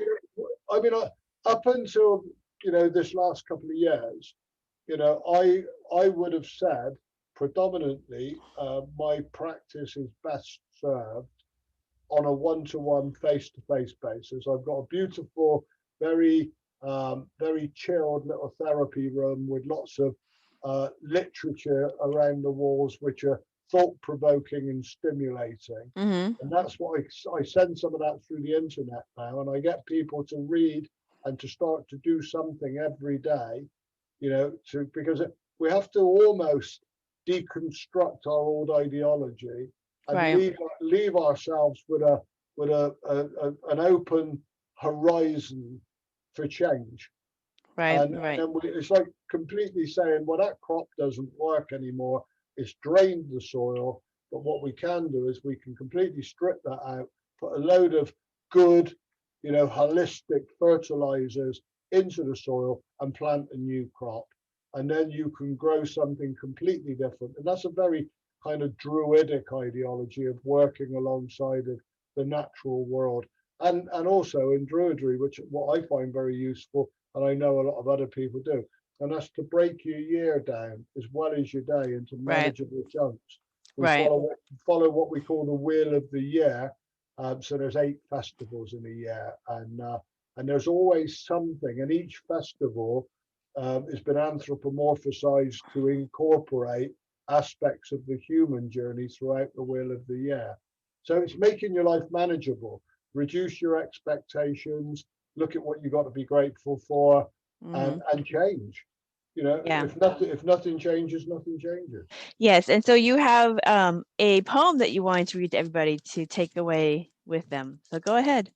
I mean, up until this last couple of years, I would have said predominantly my practice is best served on a one-to-one, face-to-face basis. I've got a beautiful, very chilled little therapy room with lots of literature around the walls, which are thought-provoking and stimulating. And that's what I send some of that through the internet now, and I get people to read and to start to do something every day, because we have to almost deconstruct our old ideology and leave ourselves with an open horizon for change. Right. And then it's like completely saying, well, that crop doesn't work anymore. It's drained the soil. But what we can do is we can completely strip that out, put a load of good, holistic fertilizers into the soil and plant a new crop. And then you can grow something completely different. And that's a very kind of druidic ideology of working alongside of the natural world. And also in druidry, which what I find very useful, and I know a lot of other people do, and that's to break your year down as well as your day into manageable chunks. We follow what we call the wheel of the year. So there's 8 festivals in a year, and there's always something, and each festival has been anthropomorphized to incorporate aspects of the human journey throughout the wheel of the year. So it's making your life manageable, reduce your expectations, look at what you got to be grateful for, and change. If nothing changes, nothing changes. Yes. And so you have a poem that you wanted to read to everybody to take away with them. So go ahead.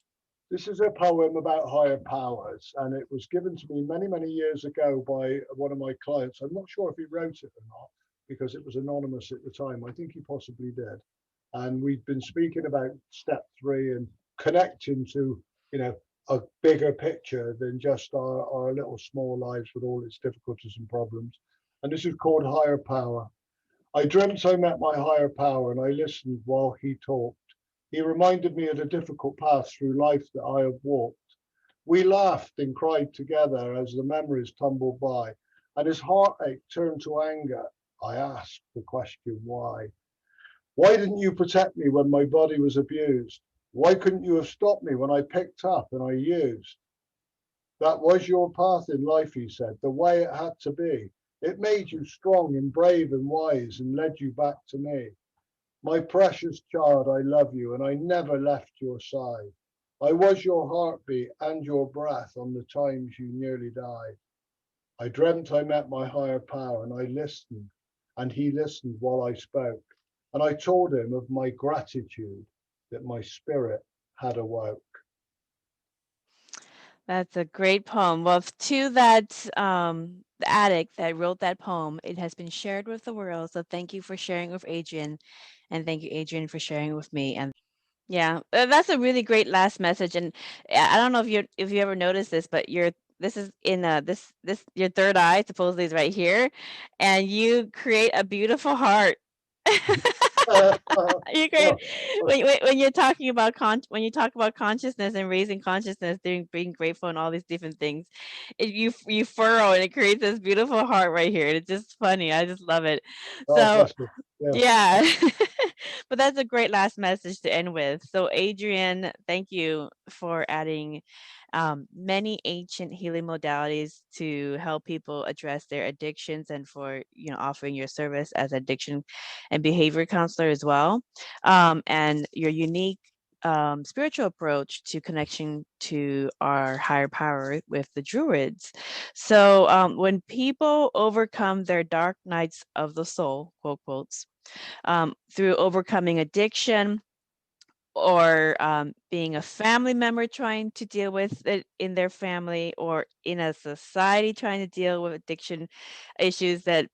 This is a poem about higher powers, and it was given to me many, many years ago by one of my clients. I'm not sure if he wrote it or not, because it was anonymous at the time. I think he possibly did. And we've been speaking about step 3 and connecting to, a bigger picture than just our little small lives with all its difficulties and problems. And this is called Higher Power. I dreamt I met my higher power, and I listened while he talked. He reminded me of the difficult path through life that I have walked. We laughed and cried together as the memories tumbled by, and his heartache turned to anger. I asked the question, why? Why didn't you protect me when my body was abused? Why couldn't you have stopped me when I picked up and I used? That was your path in life, he said, the way it had to be. It made you strong and brave and wise and led you back to me. My precious child, I love you, and I never left your side. I was your heartbeat and your breath on the times you nearly died. I dreamt I met my higher power, and I listened, and he listened while I spoke. And I told him of my gratitude that my spirit had awoke. That's a great poem. Well, to that the addict that wrote that poem, it has been shared with the world. So thank you for sharing with Adrian, and thank you, Adrian, for sharing with me. And yeah, that's a really great last message. And I don't know if you ever noticed this, but this is in this your third eye supposedly is right here, and you create a beautiful heart. You create when you're talking about when you talk about consciousness and raising consciousness, being grateful and all these different things, you furrow and it creates this beautiful heart right here. It's just funny. I just love it. So yeah. But that's a great last message to end with. So Adrian, thank you for adding many ancient healing modalities to help people address their addictions, and for offering your service as addiction and behavior counselor as well, and your unique spiritual approach to connection to our higher power with the Druids. So when people overcome their dark nights of the soul, quote quotes, through overcoming addiction, or being a family member trying to deal with it in their family, or in a society trying to deal with addiction issues that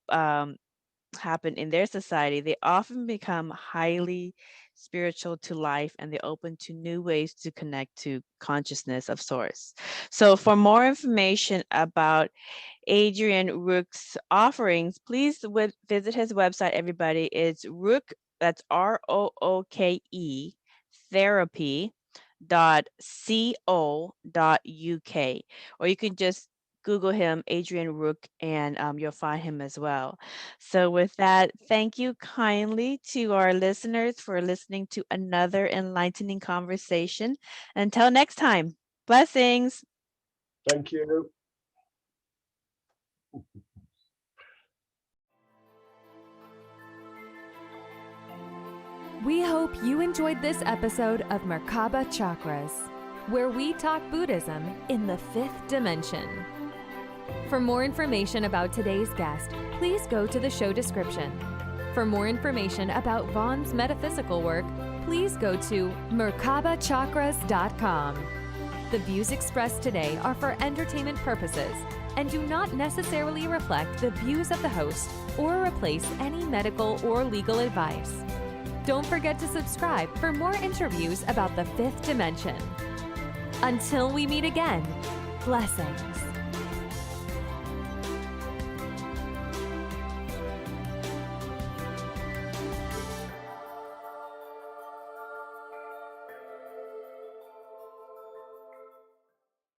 happen in their society, they often become highly spiritual to life, and they open to new ways to connect to consciousness of source. So for more information about Adrian Rooke's offerings, please visit his website, everybody. It's Rooke, that's Rooke, therapy.co.uk, or you can just Google him, Adrian Rooke, and you'll find him as well. So with that, thank you kindly to our listeners for listening to another enlightening conversation. Until next time, blessings. Thank you. We hope you enjoyed this episode of Merkaba Chakras, where we talk Buddhism in the fifth dimension. For more information about today's guest, please go to the show description. For more information about Vaughn's metaphysical work, please go to merkabachakras.com. The views expressed today are for entertainment purposes and do not necessarily reflect the views of the host or replace any medical or legal advice. Don't forget to subscribe for more interviews about the fifth dimension. Until we meet again, blessings.